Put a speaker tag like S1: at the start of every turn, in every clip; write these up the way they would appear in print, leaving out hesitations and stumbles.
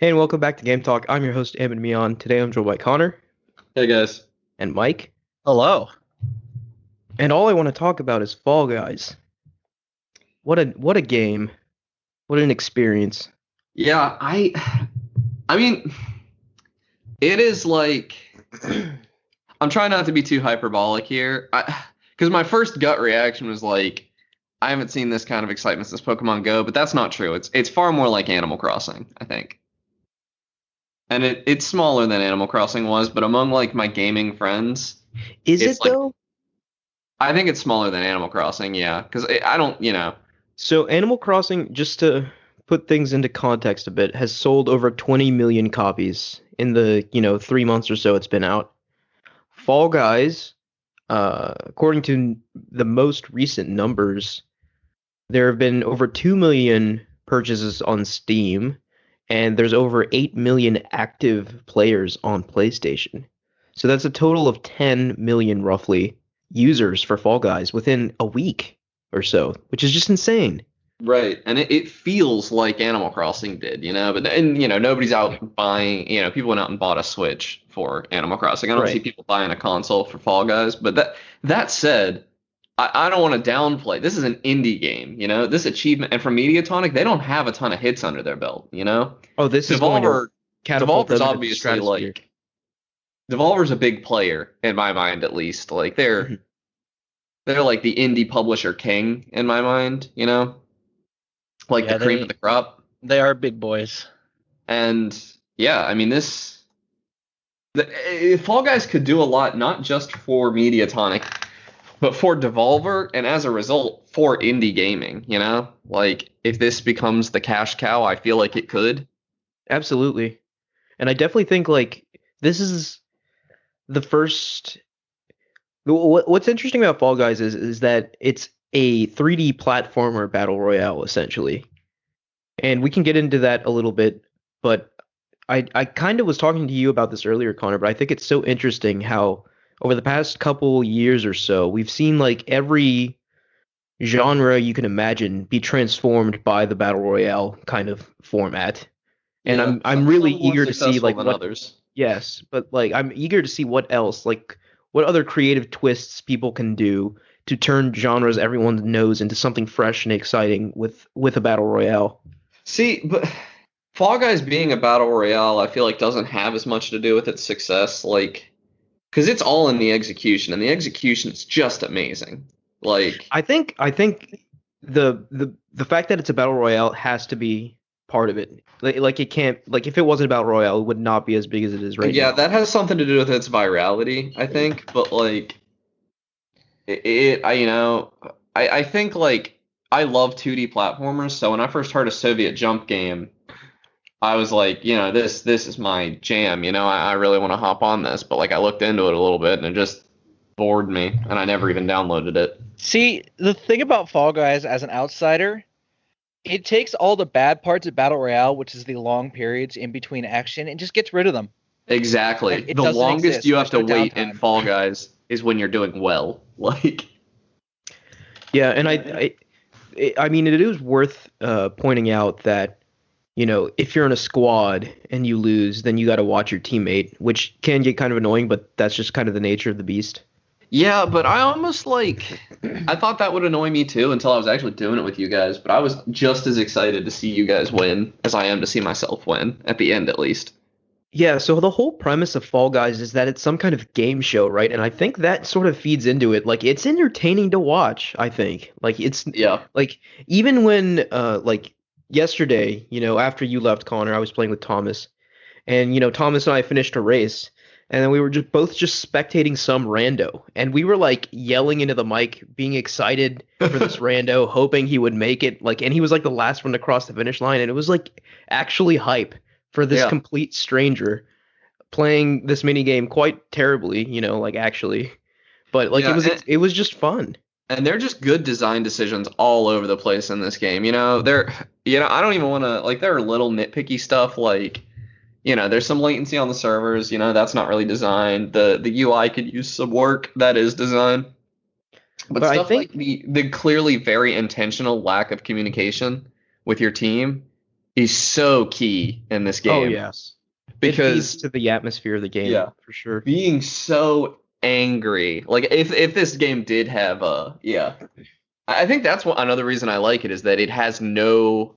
S1: Hey, and welcome back to Game Talk. I'm your host, Evan Mion. Today I'm joined by Connor
S2: Hey guys.
S1: and Mike.
S3: Hello.
S1: And all I want to talk about is Fall Guys. What a game. What an experience.
S2: Yeah, I mean, it is like I'm trying not to be too hyperbolic here. Because my first gut reaction was like, I haven't seen this kind of excitement since Pokemon Go, but that's not true. It's far more like Animal Crossing, I think. And it's smaller than Animal Crossing was, but among like my gaming friends,
S1: Is it
S2: it's like
S1: though?
S2: I think it's smaller than Animal Crossing, yeah. Because I don't.
S1: So Animal Crossing, just to put things into context a bit, has sold over 20 million copies in the, 3 months or so it's been out. Fall Guys, according to the most recent numbers, there have been over 2 million purchases on Steam, and there's over 8 million active players on PlayStation. So that's a total of 10 million roughly users for Fall Guys within a week or so, which is just insane.
S2: Right, and it feels like Animal Crossing did. But nobody's out buying, people went out and bought a Switch for Animal Crossing. I don't see
S1: Right.
S2: people buying a console for Fall Guys. But that said, I don't want to downplay. This is an indie game. This achievement, and from Mediatonic, they don't have a ton of hits under their belt.
S1: Oh, this is going to
S2: Devolver,
S1: catapult
S2: Devolver's
S1: them into the
S2: obviously
S1: stratosphere.
S2: like Devolver's a big player in my mind, at least. Like they're like the indie publisher king in my mind. Like the
S3: Yeah,
S2: cream of
S3: they
S2: the crop.
S3: they are big boys.
S2: And yeah, I mean Fall Guys could do a lot, not just for Mediatonic, but for Devolver, and as a result, for indie gaming. Like if this becomes the cash cow, I feel like it could.
S1: Absolutely. And I definitely think like this is the first. What's interesting about Fall Guys is that it's a 3D platformer battle royale essentially, and we can get into that a little bit. But I kind of was talking to you about this earlier, Connor. But I think it's so interesting how over the past couple years or so we've seen like every genre you can imagine be transformed by the battle royale kind of format. And
S2: Yeah,
S1: I'm really
S2: some more
S1: eager to see
S2: successful
S1: like
S2: than
S1: what.
S2: others.
S1: Yes, but like I'm eager to see what else, like what other creative twists people can do to turn genres everyone knows into something fresh and exciting with a battle royale.
S2: See, but Fall Guys being a battle royale, I feel like doesn't have as much to do with its success, like because it's all in the execution, and the execution is just amazing. Like,
S1: I think the fact that it's a battle royale has to be part of it. Like it can't like if it wasn't a battle royale, it would not be as big as it is right
S2: yeah,
S1: now.
S2: that has something to do with its virality, I think. But like, I think like I love 2D platformers. So when I first heard a Soviet Jump game, I was like, this is my jam. I really want to hop on this. But like, I looked into it a little bit and it just bored me, and I never even downloaded it.
S3: See, the thing about Fall Guys as an outsider, it takes all the bad parts of Battle Royale, which is the long periods in between action, and just gets rid of them. Like
S2: Exactly.
S3: it
S2: The
S3: doesn't
S2: longest
S3: exist.
S2: you have
S3: There's
S2: to
S3: no
S2: wait in
S3: downtime.
S2: Fall Guys is when you're doing well. Like,
S1: Yeah, and I mean it is worth pointing out that if you're in a squad and you lose, then you got to watch your teammate, which can get kind of annoying, but that's just kind of the nature of the beast.
S2: yeah, but I almost like I thought that would annoy me too until I was actually doing it with you guys, but I was just as excited to see you guys win as I am to see myself win at the end at least.
S1: Yeah, so the whole premise of Fall Guys is that it's some kind of game show, right? And I think that sort of feeds into it. Like it's entertaining to watch, I think. Like it's
S2: Yeah.
S1: like even when like yesterday, after you left Connor, I was playing with Thomas. And Thomas and I finished a race, and then we were just both just spectating some rando, and we were like yelling into the mic, being excited for this rando, hoping he would make it. Like, and he was like the last one to cross the finish line, and it was like actually hype for this
S2: Yeah.
S1: complete stranger playing this mini game quite terribly, like actually, but like
S2: Yeah,
S1: it was just fun.
S2: and they're just good design decisions all over the place in this game. I don't even want to like there are little nitpicky stuff like there's some latency on the servers, that's not really designed. The UI could use some work that is designed. But
S1: But I
S2: stuff like
S1: think
S2: the clearly very intentional lack of communication with your team is so key in this game.
S1: Oh yes, it feeds
S2: Because
S1: to the atmosphere of the game
S2: yeah,
S1: for sure.
S2: being so angry, like if this game did have I think that's another reason I like it is that it has no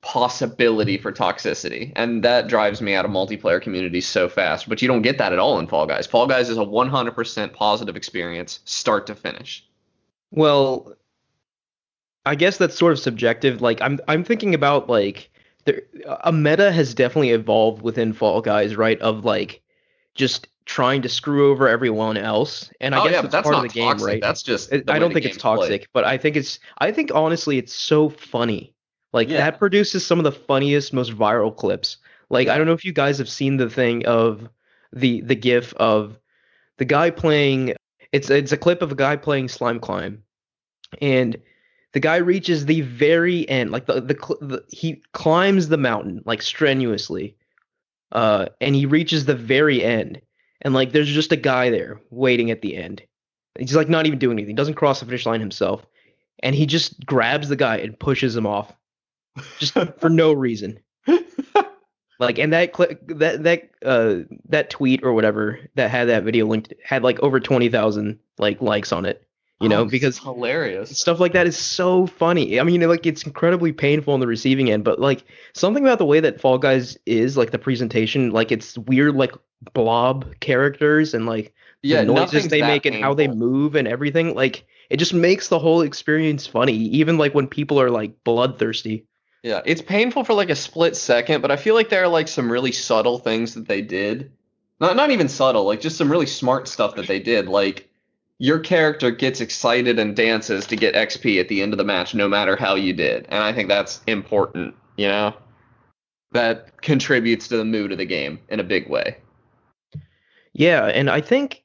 S2: possibility for toxicity, and that drives me out of multiplayer communities so fast. But you don't get that at all in Fall Guys. Fall Guys is a 100% positive experience, start to finish.
S1: Well, I guess that's sort of subjective. Like I'm thinking about like a meta has definitely evolved within Fall Guys, right? Of like just trying to screw over everyone else, and I
S2: Oh
S1: guess
S2: yeah, but
S1: that's
S2: that's
S1: part of
S2: not
S1: the game,
S2: toxic.
S1: right?
S2: That's just the
S1: I
S2: way
S1: don't
S2: the
S1: think it's
S2: game's played.
S1: toxic, but I think honestly it's so funny. Like
S2: Yeah,
S1: that produces some of the funniest, most viral clips. Like I
S2: yeah.
S1: don't know if you guys have seen the thing of the gif of the guy playing. It's a clip of a guy playing Slime Climb, and the guy reaches the very end, like he climbs the mountain like strenuously, and he reaches the very end, and like there's just a guy there waiting at the end. He's like not even doing anything. Doesn't cross the finish line himself, and he just grabs the guy and pushes him off, just for no reason. Like, and that tweet or whatever that had that video linked had like over 20,000 like likes on it. You know,
S2: Oh, this is
S1: because
S2: hilarious.
S1: stuff like that is so funny. I mean, like it's incredibly painful on the receiving end, but like something about the way that Fall Guys is, like the presentation, like it's weird, like blob characters and like the
S2: Yeah,
S1: noises
S2: nothing's
S1: they
S2: that
S1: make and how they
S2: painful.
S1: move and everything. Like it just makes the whole experience funny, even like when people are like bloodthirsty.
S2: Yeah, it's painful for like a split second, but I feel like there are like some really subtle things that they did. Not even subtle, like just some really smart stuff that they did. Like your character gets excited and dances to get XP at the end of the match, no matter how you did. And I think that's important, you know? That contributes to the mood of the game in a big way.
S1: Yeah, and I think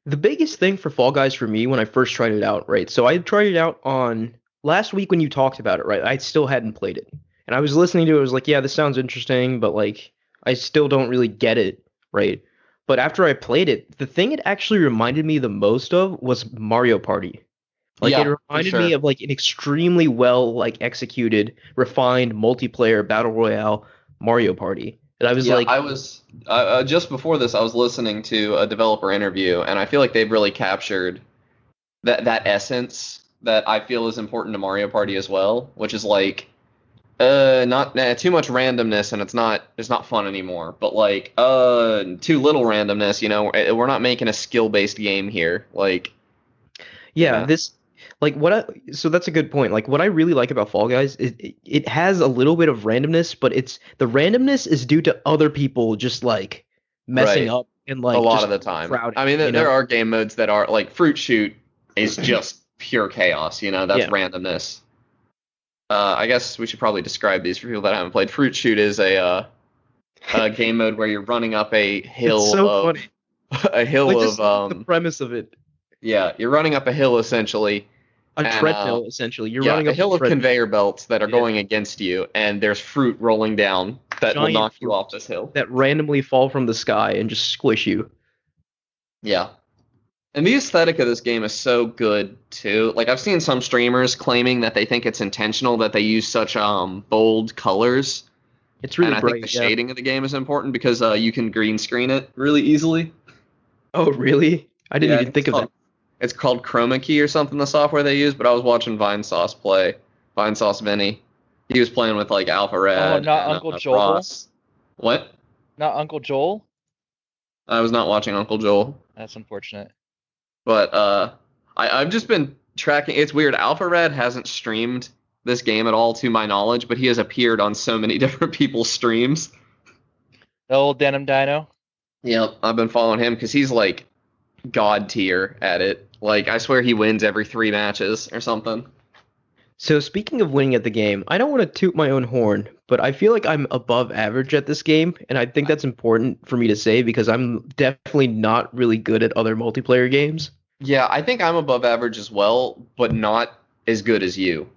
S1: the biggest thing for Fall Guys for me when I first tried it out, right? So I tried it out on last week when you talked about it, right? I still hadn't played it. And I was listening to it, I was like, yeah, this sounds interesting, but like I still don't really get it, right? But after I played it, the thing it actually reminded me the most of was Mario Party. Like it
S2: Yeah, for
S1: reminded me
S2: sure.
S1: of like an extremely well like executed, refined multiplayer battle royale Mario Party. And I was
S2: Yeah,
S1: like,
S2: I was just before this, I was listening to a developer interview, and I feel like they've really captured that essence that I feel is important to Mario Party as well, which is like not too much randomness, and it's not fun anymore. But like too little randomness, you know, we're not making a skill-based game here. Like, you
S1: yeah,
S2: know,
S1: this like what I so that's a good point. Like what I really like about Fall Guys is it has a little bit of randomness, but it's the randomness is due to other people just like messing
S2: right.
S1: up and
S2: A
S1: like
S2: lot
S1: just
S2: of the time.
S1: crowding,
S2: I mean,
S1: you
S2: there
S1: know?
S2: are game modes that are like Fruit Shoot is just pure chaos, you know, that's
S1: Yeah.
S2: randomness. I guess we should probably describe these for people that haven't played. Fruit Shoot is a game mode where you're running up a
S1: It's
S2: hill
S1: so
S2: of
S1: funny.
S2: a hill
S1: Like
S2: of
S1: just the premise of it.
S2: yeah, you're running up a hill essentially,
S1: A
S2: and
S1: treadmill essentially. You're
S2: yeah,
S1: running
S2: a
S1: up a
S2: hill of
S1: treadmill.
S2: conveyor belts that are
S1: Yeah.
S2: going against you, and there's fruit rolling down that will
S1: Giant
S2: knock you
S1: fruit
S2: off this hill.
S1: that randomly fall from the sky and just squish you.
S2: Yeah. And the aesthetic of this game is so good too. Like I've seen some streamers claiming that they think it's intentional that they use such bold colors,
S1: It's
S2: and
S1: really
S2: I think the
S1: bright, yeah.
S2: shading of the game is important because you can green screen it really easily.
S1: Oh, really? I didn't
S2: Yeah, I
S1: even
S2: think
S1: think of that.
S2: it's called Chroma Key or something, the software they use. But I was watching Vinesauce play, Vinesauce Vinny. He was playing with like Alpha
S3: Oh,
S2: Red
S3: not
S2: and
S3: Uncle Joel.
S2: Ross. What?
S3: Not Uncle Joel.
S2: I was not watching Uncle Joel,
S3: That's unfortunate.
S2: but I've just been tracking. It's weird. Alpha Red hasn't streamed this game at all, to my knowledge, but he has appeared on so many different people's streams.
S3: The old Denim Dino.
S2: Yep, I've been following him because he's like god tier at it. Like I swear he wins every 3 matches or something.
S1: So speaking of winning at the game, I don't want to toot my own horn, but I feel like I'm above average at this game, and I think that's important for me to say because I'm definitely not really good at other multiplayer games.
S2: Yeah, I think I'm above average as well, but not as good as you.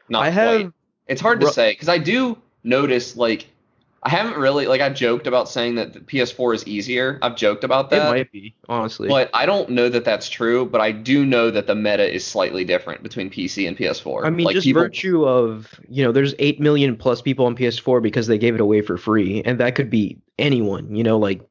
S2: Not
S1: I
S2: quite.
S1: have
S2: It's hard to
S1: ru-
S2: say because I do notice like I haven't really like I've joked about saying that the PS4 is easier. I've joked about
S1: It
S2: that,
S1: might be, honestly.
S2: but I don't know that that's true. But I do know that the meta is slightly different between PC and
S1: I
S2: PS4.
S1: mean,
S2: Like
S1: just
S2: people,
S1: virtue of, there's 8 million plus people on PS4 because they gave it away for free, and that could be anyone, like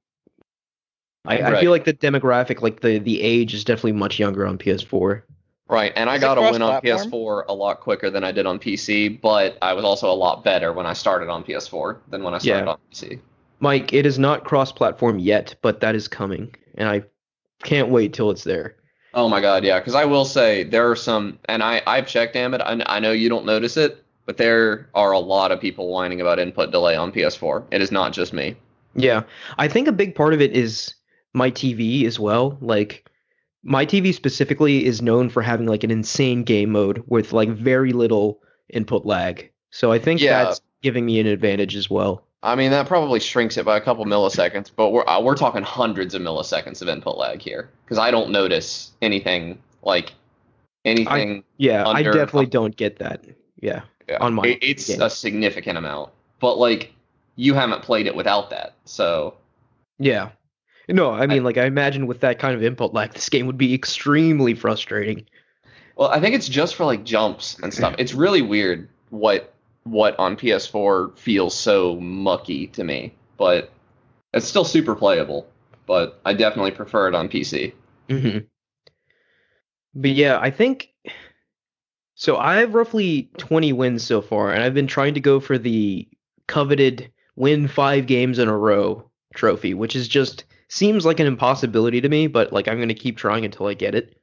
S1: I feel
S2: right,
S1: like the demographic, like the age is definitely much younger on PS4.
S2: right, and I
S3: Is it
S2: got a win on
S3: cross-platform?
S2: PS4 a lot quicker than I did on PC. But I was also a lot better when I started on PS4 than when I started
S1: Yeah.
S2: on PC.
S1: Mike, it is not cross-platform yet, but that is coming, and I can't wait till it's there.
S2: Oh my God, yeah, because I will say there are some, and I've checked, damn it, I know you don't notice it, but there are a lot of people whining about input delay on PS4. It is not just me.
S1: Yeah, I think a big part of it is my TV as well. Like my TV specifically is known for having like an insane game mode with like very little input lag. So I think
S2: Yeah,
S1: that's giving me an advantage as well.
S2: I mean that probably shrinks it by a couple milliseconds, but we're talking hundreds of milliseconds of input lag here because I don't notice anything like
S1: I
S2: anything
S1: Yeah, I
S2: under.
S1: definitely don't get that. Yeah,
S2: Yeah,
S1: on my
S2: it's
S1: game.
S2: a significant amount, but like you haven't played it without that, so.
S1: Yeah. No, I
S2: I,
S1: mean like I imagine with that kind of input lag, this game would be extremely frustrating.
S2: Well, I think it's just for like jumps and stuff. It's really weird what on PS4 feels so mucky to me, but it's still super playable. But I definitely prefer it on PC.
S1: hmm But yeah, I think so. I have roughly 20 wins so far, and I've been trying to go for the coveted win 5 games in a row trophy, which is just seems like an impossibility to me, but like I'm gonna keep trying until I get it.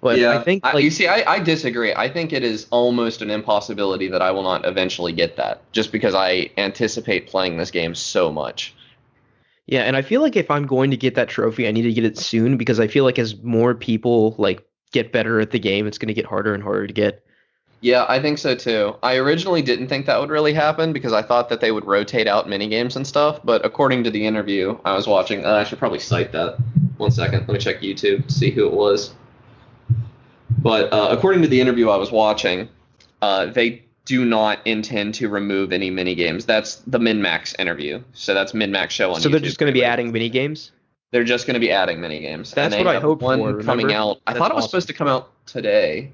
S1: But I
S2: Yeah,
S1: think
S2: you
S1: like
S2: see, I disagree. I think it is almost an impossibility that I will not eventually get that, just because I anticipate playing this game so much.
S1: yeah, and I feel like if I'm going to get that trophy, I need to get it soon because I feel like as more people like get better at the game, it's gonna get harder and harder to get.
S2: Yeah, I think so too. I originally didn't think that would really happen because I thought that they would rotate out minigames and stuff, but according to the interview I was watching, I should probably cite that. One second, let me check YouTube to see who it was. But according to the interview I was watching, they do not intend to remove any minigames. That's the MinMax interview. So that's MinMax show on
S1: So
S2: YouTube.
S1: they're just gonna be adding mini games.
S2: They're just going to be adding minigames.
S1: That's
S2: And they
S1: what I
S2: have
S1: hoped
S2: one
S1: for,
S2: coming
S1: remember?
S2: out. I
S1: That's
S2: thought it was
S1: awesome.
S2: supposed to come out today.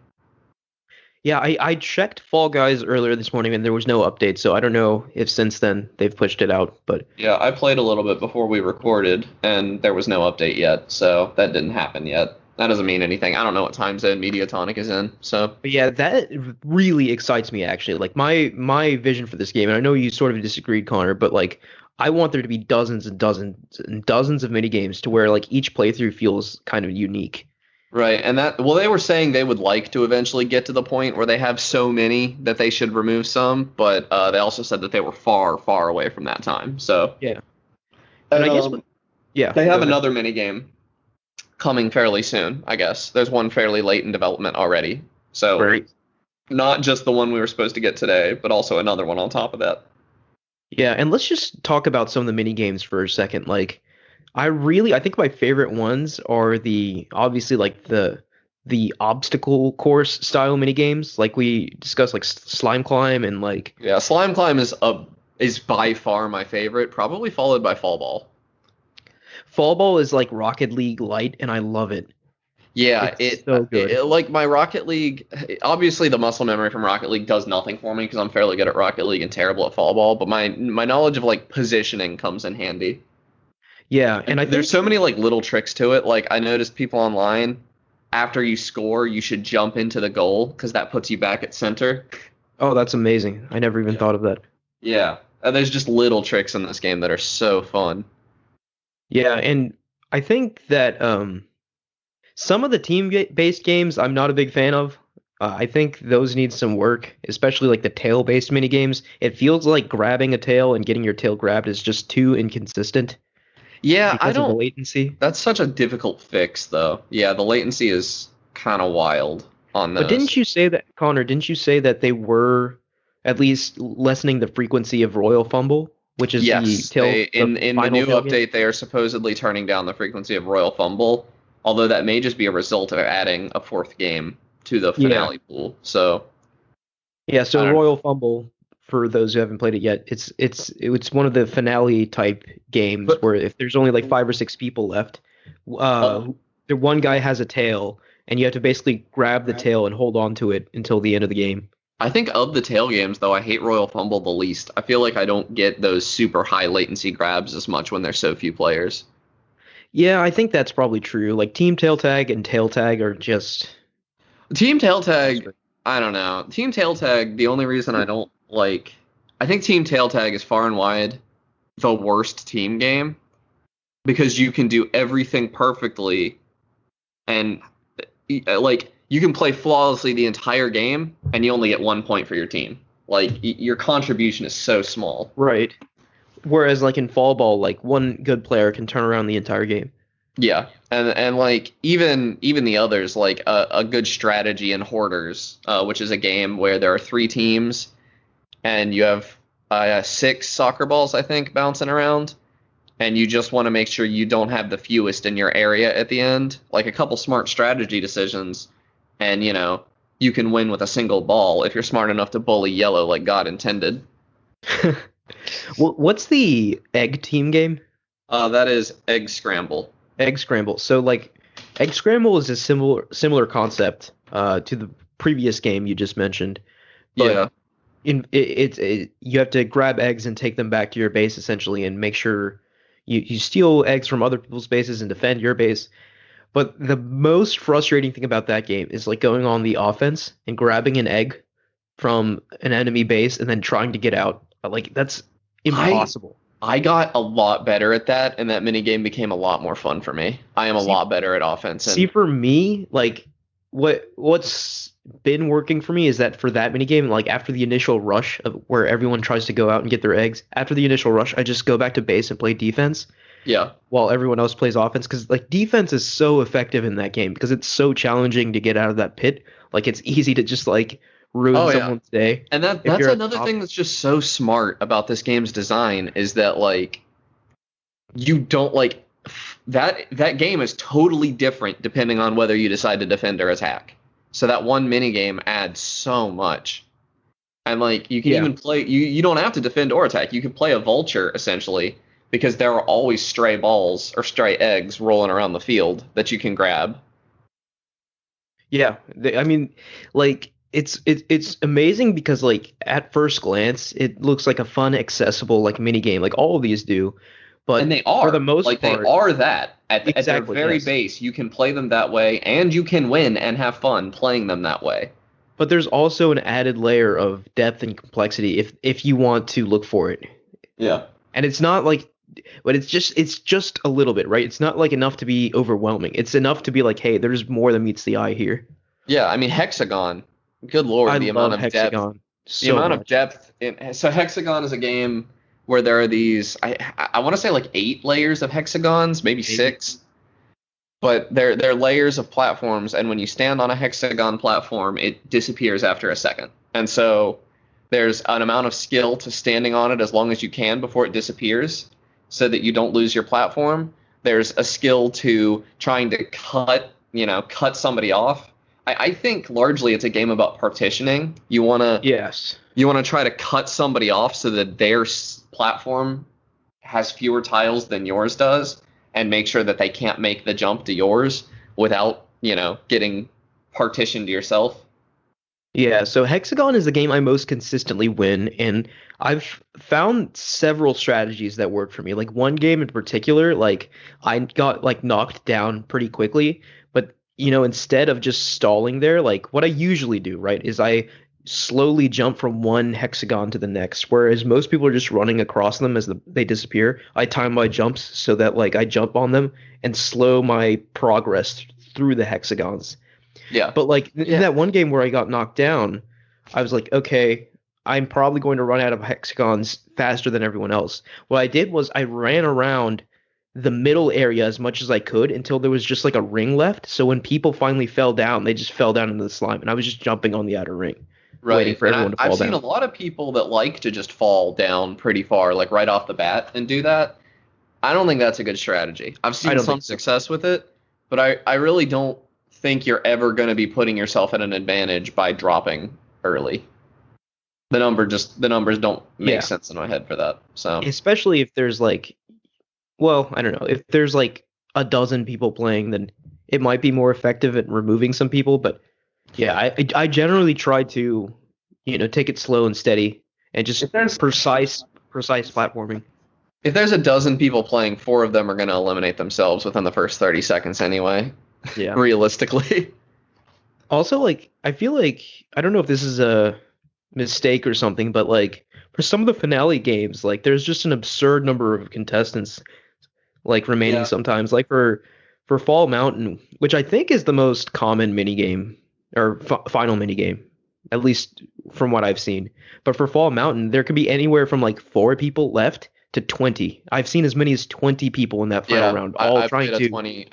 S1: Yeah, I checked Fall Guys earlier this morning and there was no update, so I don't know if since then they've pushed it out. But
S2: Yeah, I played a little bit before we recorded, and there was no update yet, so that didn't happen yet. That doesn't mean anything. I don't know what time zone Mediatonic is in, so.
S1: yeah, that really excites me actually. Like my vision for this game, and I know you sort of disagreed, Connor, but like I want there to be dozens and dozens and dozens of mini games to where like each playthrough feels kind of unique.
S2: Right, and well, they were saying they would like to eventually get to the point where they have so many that they should remove some, but they also said that they were far, far away from that time, so.
S1: Yeah.
S2: And
S1: And I guess yeah,
S2: they
S1: go
S2: have
S1: ahead.
S2: another minigame coming fairly soon, I guess. There's one fairly late in development already, so
S1: Right.
S2: not just the one we were supposed to get today, but also another one on top of that.
S1: Yeah, and let's just talk about some of the mini games for a second. Like I think my favorite ones are the obviously like the obstacle course style mini games like we discussed like slime climb and like
S2: Yeah, Slime Climb is by far my favorite, probably followed by Fall Ball.
S1: Fall Ball is like Rocket League light and I love it.
S2: Yeah,
S1: It's so good.
S2: like my Rocket League. Obviously, the muscle memory from Rocket League does nothing for me because I'm fairly good at Rocket League and terrible at Fall Ball. But my knowledge of like positioning comes in handy.
S1: Yeah, and I think
S2: There's so many like little tricks to it. Like I noticed people online, after you score, you should jump into the goal because that puts you back at center.
S1: oh that's amazing. I never even
S2: Yeah.
S1: thought of that.
S2: Yeah, there's just little tricks in this game that are so fun.
S1: Yeah, and I think that some of the team-based games I'm not a big fan of. I think those need some work, especially like the tail-based mini games. It feels like grabbing a tail and getting your tail grabbed is just too inconsistent
S2: Yeah, I
S1: because of the
S2: don't.
S1: latency.
S2: That's such a difficult fix, though. Yeah, the latency is kind of wild on
S1: But
S2: those.
S1: didn't you say that, Connor? Didn't you say that they were at least lessening the frequency of Royal Fumble, which is the
S2: Yes,
S1: tail,
S2: in
S1: the
S2: the
S1: final
S2: new
S1: tail game?
S2: update, they are supposedly turning down the frequency of Royal Fumble, although that may just be a result of adding a fourth game to the
S1: Yeah.
S2: finale pool. So
S1: Yeah,
S2: I
S1: so
S2: don't-
S1: Royal Fumble for those who haven't played it yet. It's one of the finale type games
S2: But
S1: where if there's only like 5 or 6 people left, uh,
S2: uh,
S1: the one guy has a tail, and you have to basically grab the tail and hold on to it until the end of the game.
S2: I think of the tail games, though, I hate Royal Fumble the least. I feel like I don't get those super high latency grabs as much when there's so few players.
S1: Yeah, I think that's probably true. Like Team Tail Tag and Tail Tag are just
S2: Team Tail Tag, I don't know. Team Tail Tag, the only reason I don't like, I think Team Tail Tag is far and wide the worst team game because you can do everything perfectly and like you can play flawlessly the entire game and you only get 1 point for your team. Like your contribution is so small.
S1: right. Whereas like in Fall Ball, like one good player can turn around the entire game.
S2: Yeah, and like even the others, like a good strategy in Hoarders, which is a game where there are 3 teams and you have 6 soccer balls, I think, bouncing around, and you just want to make sure you don't have the fewest in your area at the end. Like a couple smart strategy decisions, and you can win with a single ball if you're smart enough to bully yellow like God intended.
S1: What's the egg team game?
S2: That is Egg Scramble.
S1: Egg Scramble. So like Egg Scramble is a similar concept to the previous game you just mentioned. But
S2: Yeah.
S1: you have to grab eggs and take them back to your base essentially and make sure you steal eggs from other people's bases and defend your base. But the most frustrating thing about that game is like going on the offense and grabbing an egg from an enemy base and then trying to get out. Like that's impossible.
S2: I got a lot better at that, and that mini game became a lot more fun for me. I am a lot better at offense. And
S1: See, for me, like what's been working for me is that for that mini game, like after the initial rush of where everyone tries to go out and get their eggs, after the initial rush, I just go back to base and play defense
S2: yeah,
S1: while everyone else plays offense because like defense is so effective in that game because it's so challenging to get out of that pit. Like it's easy to just like ruin
S2: Oh, yeah.
S1: someone's day.
S2: and
S1: If
S2: that's
S1: you're at
S2: another
S1: top.
S2: thing that's just so smart about this game's design is that like you don't like that game is totally different depending on whether you decide to defend or attack. So that one mini game adds so much. And like you can
S1: Yeah.
S2: even play you don't have to defend or attack. You can play a vulture essentially because there are always stray balls or stray eggs rolling around the field that you can grab.
S1: Yeah, I mean, like it's amazing because like at first glance it looks like a fun, accessible like mini game, like all of these do. But
S2: And they are
S1: for the most
S2: like
S1: part,
S2: they are that at their
S1: Exactly,
S2: very
S1: yes.
S2: base. You can play them that way, and you can win and have fun playing them that way.
S1: but there's also an added layer of depth and complexity if you want to look for it.
S2: Yeah.
S1: And it's not like, but it's just a little bit, right? It's not like enough to be overwhelming. It's enough to be like, hey, there's more than meets the eye here.
S2: Yeah, I mean Hexagon. Good lord,
S1: I
S2: the
S1: love
S2: amount of depth.
S1: Hexagon
S2: The
S1: so
S2: amount of
S1: much.
S2: depth so Hexagon is a game where there are these I want to say like 8 layers of hexagons, maybe 6. But they're layers of platforms, and when you stand on a hexagon platform, it disappears after a second. And so there's an amount of skill to standing on it as long as you can before it disappears so that you don't lose your platform. There's a skill to trying to cut somebody off. I think largely it's a game about partitioning.
S1: Yes.
S2: You want to try to cut somebody off so that their platform has fewer tiles than yours does and make sure that they can't make the jump to yours without, getting partitioned to yourself.
S1: Yeah, so Hexagon is the game I most consistently win, and I've found several strategies that work for me. Like one game in particular, like I got like knocked down pretty quickly, but instead of just stalling there, like what I usually do, right, is I slowly jump from one hexagon to the next, whereas most people are just running across them as they disappear. I time my jumps so that like I jump on them and slow my progress through the hexagons.
S2: Yeah.
S1: But like in
S2: Yeah.
S1: that one game where I got knocked down, I was like, okay, I'm probably going to run out of hexagons faster than everyone else. What I did was I ran around the middle area as much as I could until there was just like a ring left. So when people finally fell down, they just fell down into the slime, and I was just jumping on the outer ring, waiting for
S2: And
S1: everyone to
S2: I've
S1: fall
S2: seen
S1: down.
S2: a lot of people that like to just fall down pretty far, like right off the bat, and do that. I don't think that's a good strategy. I've
S1: I
S2: seen
S1: don't
S2: some
S1: think so.
S2: success with it, but I really don't think you're ever going to be putting yourself at an advantage by dropping early. the numbers don't make
S1: Yeah.
S2: sense in my head for that. So
S1: Especially if there's like, well, I don't know, if there's like a dozen people playing, then it might be more effective at removing some people. But yeah, I generally try to, take it slow and steady and just
S2: if there's
S1: precise platforming.
S2: if there's a dozen people playing, 4 of them are going to eliminate themselves within the first 30 seconds anyway,
S1: Yeah.
S2: realistically.
S1: Also, like, I feel like I don't know if this is a mistake or something, but like for some of the finale games, like there's just an absurd number of contestants like remaining
S2: Yeah.
S1: sometimes. Like for Fall Mountain, which I think is the most common minigame or final minigame, at least from what I've seen. But for Fall Mountain, there could be anywhere from like 4 people left to 20. I've seen as many as 20 people in that final round, all
S2: I
S1: trying
S2: played a
S1: to
S2: 20.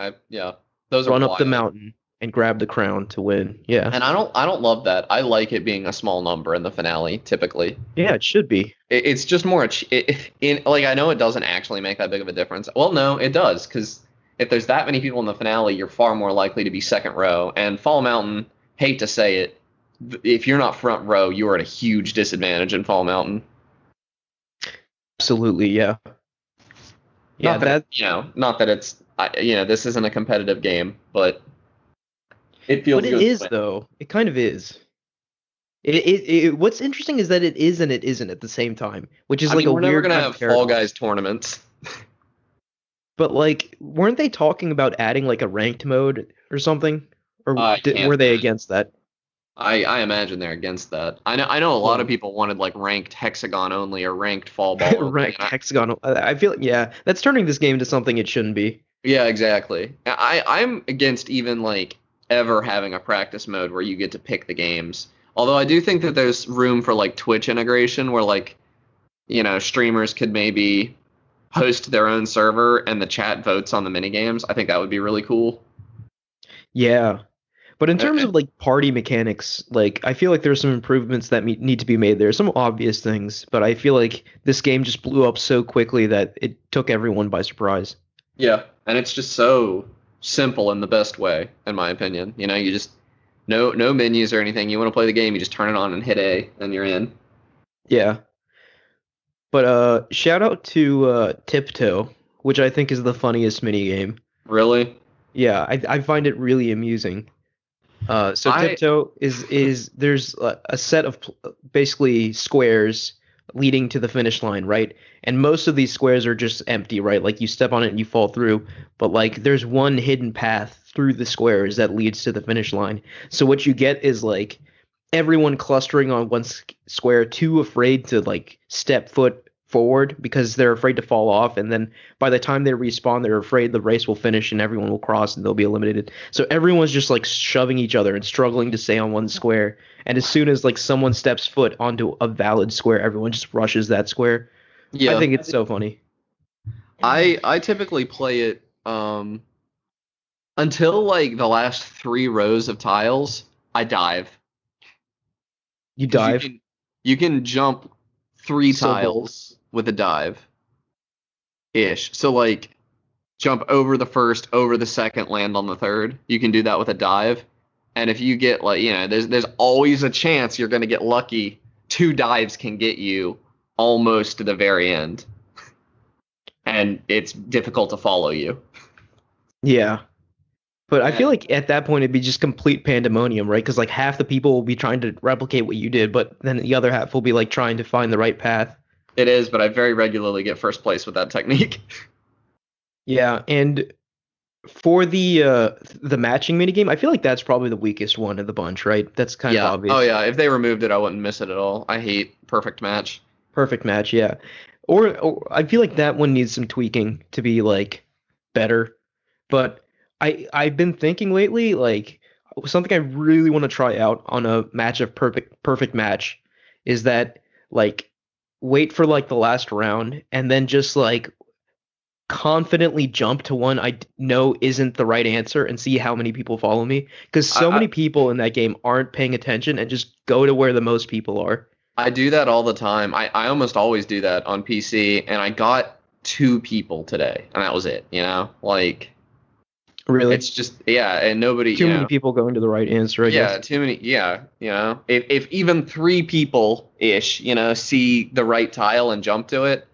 S2: Those are
S1: run up the
S2: wild.
S1: mountain and grab the crown to win. Yeah.
S2: And I don't love that. I like it being a small number in the finale typically.
S1: Yeah, it should be.
S2: It's just more like I know it doesn't actually make that big of a difference. Well, no, it does because if there's that many people in the finale, you're far more likely to be second row. And Fall Mountain, hate to say it, if you're not front row, you are at a huge disadvantage in Fall Mountain.
S1: Absolutely, yeah. Yeah,
S2: Not that not that it's this isn't a competitive game, but it feels
S1: but it
S2: good.
S1: is though. It kind of is. What's interesting is that it is and it isn't at the same time, which is like a
S2: we're never
S1: weird
S2: gonna
S1: kind
S2: have
S1: of
S2: Fall
S1: paradox.
S2: Guys tournaments.
S1: But like, weren't they talking about adding like a ranked mode or something? Or
S2: I can't
S1: were they
S2: imagine.
S1: against that?
S2: I imagine they're against that. I know a lot of people wanted like ranked hexagon only or ranked fall ball only.
S1: Ranked hexagon. I feel yeah, that's turning this game into something it shouldn't be.
S2: Yeah, exactly. I'm against even like ever having a practice mode where you get to pick the games. Although I do think that there's room for like Twitch integration where like streamers could maybe host their own server and the chat votes on the mini games. I think that would be really cool.
S1: Yeah. But in terms
S2: Okay.
S1: of like party mechanics, like I feel like there's some improvements that need to be made there. Some obvious things, but I feel like this game just blew up so quickly that it took everyone by surprise.
S2: Yeah, and it's just so simple in the best way, in my opinion. You just no menus or anything. You want to play the game, you just turn it on and hit A, and you're in.
S1: Yeah. But shout out to Tiptoe, which I think is the funniest mini game.
S2: Really?
S1: Yeah, I find it really amusing. So Tiptoe is there's a set of basically squares leading to the finish line, right? And most of these squares are just empty, right? Like you step on it and you fall through, but like there's one hidden path through the squares that leads to the finish line. So what you get is like everyone clustering on one square, too afraid to like step foot forward because they're afraid to fall off, and then by the time they respawn they're afraid the race will finish and everyone will cross and they'll be eliminated. So everyone's just like shoving each other and struggling to stay on one square, and as soon as like someone steps foot onto a valid square, everyone just rushes that square.
S2: Yeah.
S1: I think it's so funny.
S2: I typically play it until like the last 3 rows of tiles. I dive.
S1: You
S2: 'Cause
S1: dive.
S2: You can jump 3
S1: So bold.
S2: tiles with a dive. Ish. So like jump over the first, over the second, land on the third. You can do that with a dive. And if you get like, there's always a chance you're going to get lucky. 2 dives can get you almost to the very end. And it's difficult to follow you.
S1: Yeah. But I feel like at that point it'd be just complete pandemonium, right? Because like half the people will be trying to replicate what you did, but then the other half will be like trying to find the right path.
S2: It is, but I very regularly get first place with that technique.
S1: Yeah, and for the matching minigame, I feel like that's probably the weakest one of the bunch, right? That's kind of
S2: Yeah.
S1: obvious.
S2: Oh yeah. If they removed it, I wouldn't miss it at all. I hate perfect match.
S1: Perfect match, yeah. Or I feel like that one needs some tweaking to be like better. But I've been thinking lately, like something I really want to try out on a match of perfect match is that like wait for like the last round and then just like confidently jump to one I know isn't the right answer and see how many people follow me, because so many people in that game aren't paying attention and just go to where the most people are.
S2: I do that all the time. I almost always do that on PC, and I got 2 people today, and that was it. Like
S1: Really?
S2: It's just and nobody,
S1: Too many people going to the right answer, I
S2: yeah,
S1: guess.
S2: too many, if even 3 people ish, see the right tile and jump to it,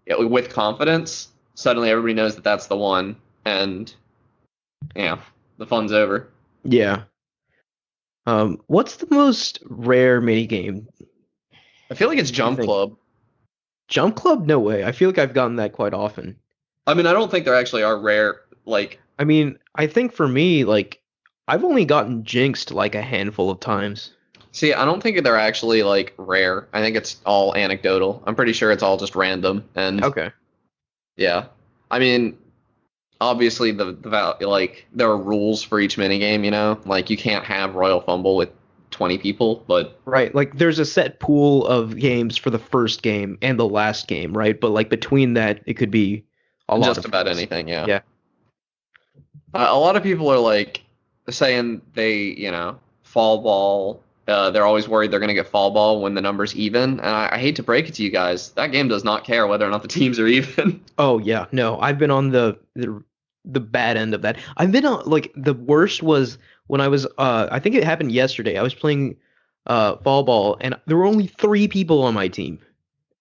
S2: with confidence, suddenly everybody knows that that's the one, and the fun's over.
S1: Yeah. What's the most rare mini game?
S2: I feel like it's
S1: You
S2: Jump
S1: think?
S2: Club.
S1: Jump Club? No way. I feel like I've gotten that quite often.
S2: I mean, I don't think there actually are rare, like,
S1: I mean, I think for me, like, I've only gotten jinxed like a handful of times.
S2: see, I don't think they're actually like rare. I think it's all anecdotal. I'm pretty sure it's all just random, and
S1: Okay.
S2: yeah. I mean, obviously like there are rules for each minigame, like you can't have Royal Fumble with 20 people, but
S1: Right. Like, there's a set pool of games for the first game and the last game, right? But like between that, it could be a lot
S2: just
S1: of
S2: about
S1: things.
S2: anything, yeah.
S1: Yeah.
S2: A lot of people are like saying they, fall ball. They're always worried they're going to get fall ball when the number's even. And I hate to break it to you guys, that game does not care whether or not the teams are even.
S1: Oh yeah. No, I've been on the bad end of that. I've been on like the worst was when I was I think it happened yesterday. I was playing fall ball and there were only 3 people on my team.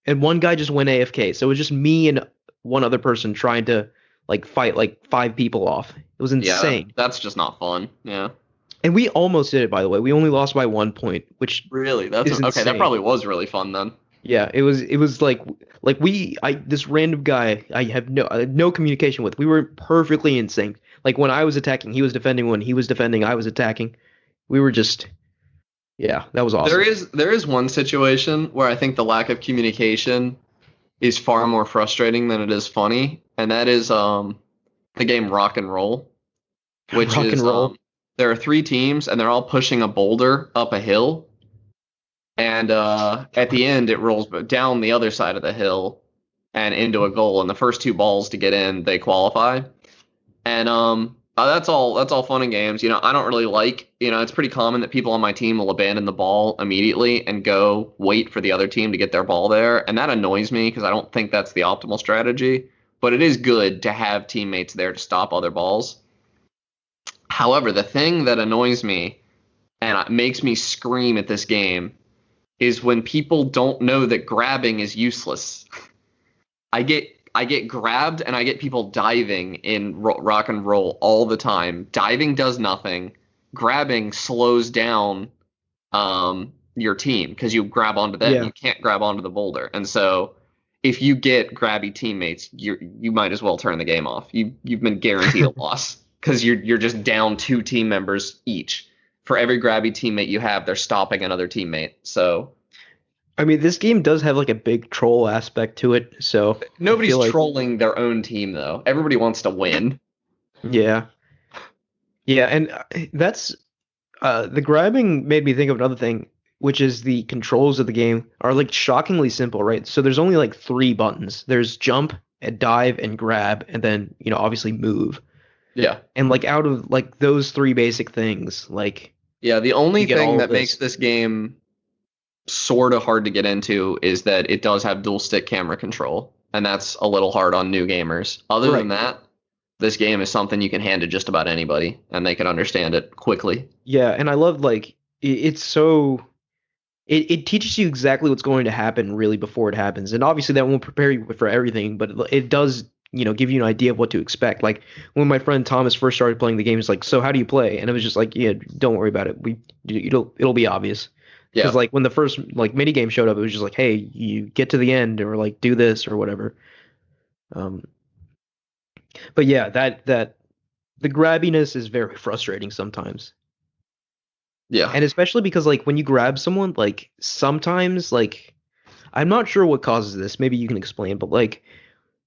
S1: And one guy just went AFK. So it was just me and one other person trying to like fight like 5 people off. It was
S2: Yeah,
S1: insane.
S2: that's just not fun. Yeah.
S1: And we almost did it, by the way. We only lost by 1 point, which
S2: Really? That's
S1: is
S2: okay. That
S1: insane.
S2: probably was really fun then.
S1: Yeah, it was like this random guy I have no communication with. We were perfectly in sync. Like when I was attacking, he was defending. When he was defending, I was attacking. We were just yeah, that was awesome.
S2: There is one situation where I think the lack of communication is far more frustrating than it is funny, and that is the game Rock and Roll, which
S1: Rock
S2: is
S1: and roll.
S2: there are 3 teams and they're all pushing a boulder up a hill, and at the end it rolls down the other side of the hill and into a goal, and the first 2 balls to get in they qualify. And that's all fun and games. I don't really like, it's pretty common that people on my team will abandon the ball immediately and go wait for the other team to get their ball there. And that annoys me because I don't think that's the optimal strategy. But it is good to have teammates there to stop other balls. However, the thing that annoys me and makes me scream at this game is when people don't know that grabbing is useless. I get grabbed and I get people diving in Rock and Roll all the time. Diving does nothing. Grabbing slows down your team because you grab onto them.
S1: Yeah.
S2: You can't grab onto the boulder. And so if you get grabby teammates, you might as well turn the game off. You've been guaranteed a loss because you're just down 2 team members each. For every grabby teammate you have, they're stopping another teammate. So
S1: I mean, this game does have like a big troll aspect to it. So
S2: nobody's
S1: feel like-
S2: trolling their own team though. Everybody wants to win.
S1: yeah, yeah, and that's the grabbing made me think of another thing, which is the controls of the game are like shockingly simple, right? So there's only like 3 buttons. There's jump, and dive, and grab, and then obviously move.
S2: Yeah.
S1: And like out of like those 3 basic things, like
S2: Yeah, the only
S1: You get all
S2: thing
S1: of
S2: that
S1: this.
S2: makes this game sort of hard to get into is that it does have dual stick camera control, and that's a little hard on new gamers. Other than that, this game is something you can hand to just about anybody, and they can understand it quickly.
S1: yeah, and I love like it's so it teaches you exactly what's going to happen really before it happens. And obviously that won't prepare you for everything, but it does, give you an idea of what to expect. Like when my friend Thomas first started playing the game, he's like, "So how do you play?" And it was just like, "Yeah, don't worry about it. It'll be obvious."
S2: Yeah.
S1: Because like when the first like mini game showed up, it was just like, "Hey, you get to the end or like do this or whatever." But yeah, that the grabbiness is very frustrating sometimes.
S2: Yeah.
S1: And especially because like when you grab someone, like sometimes like I'm not sure what causes this. Maybe you can explain, but like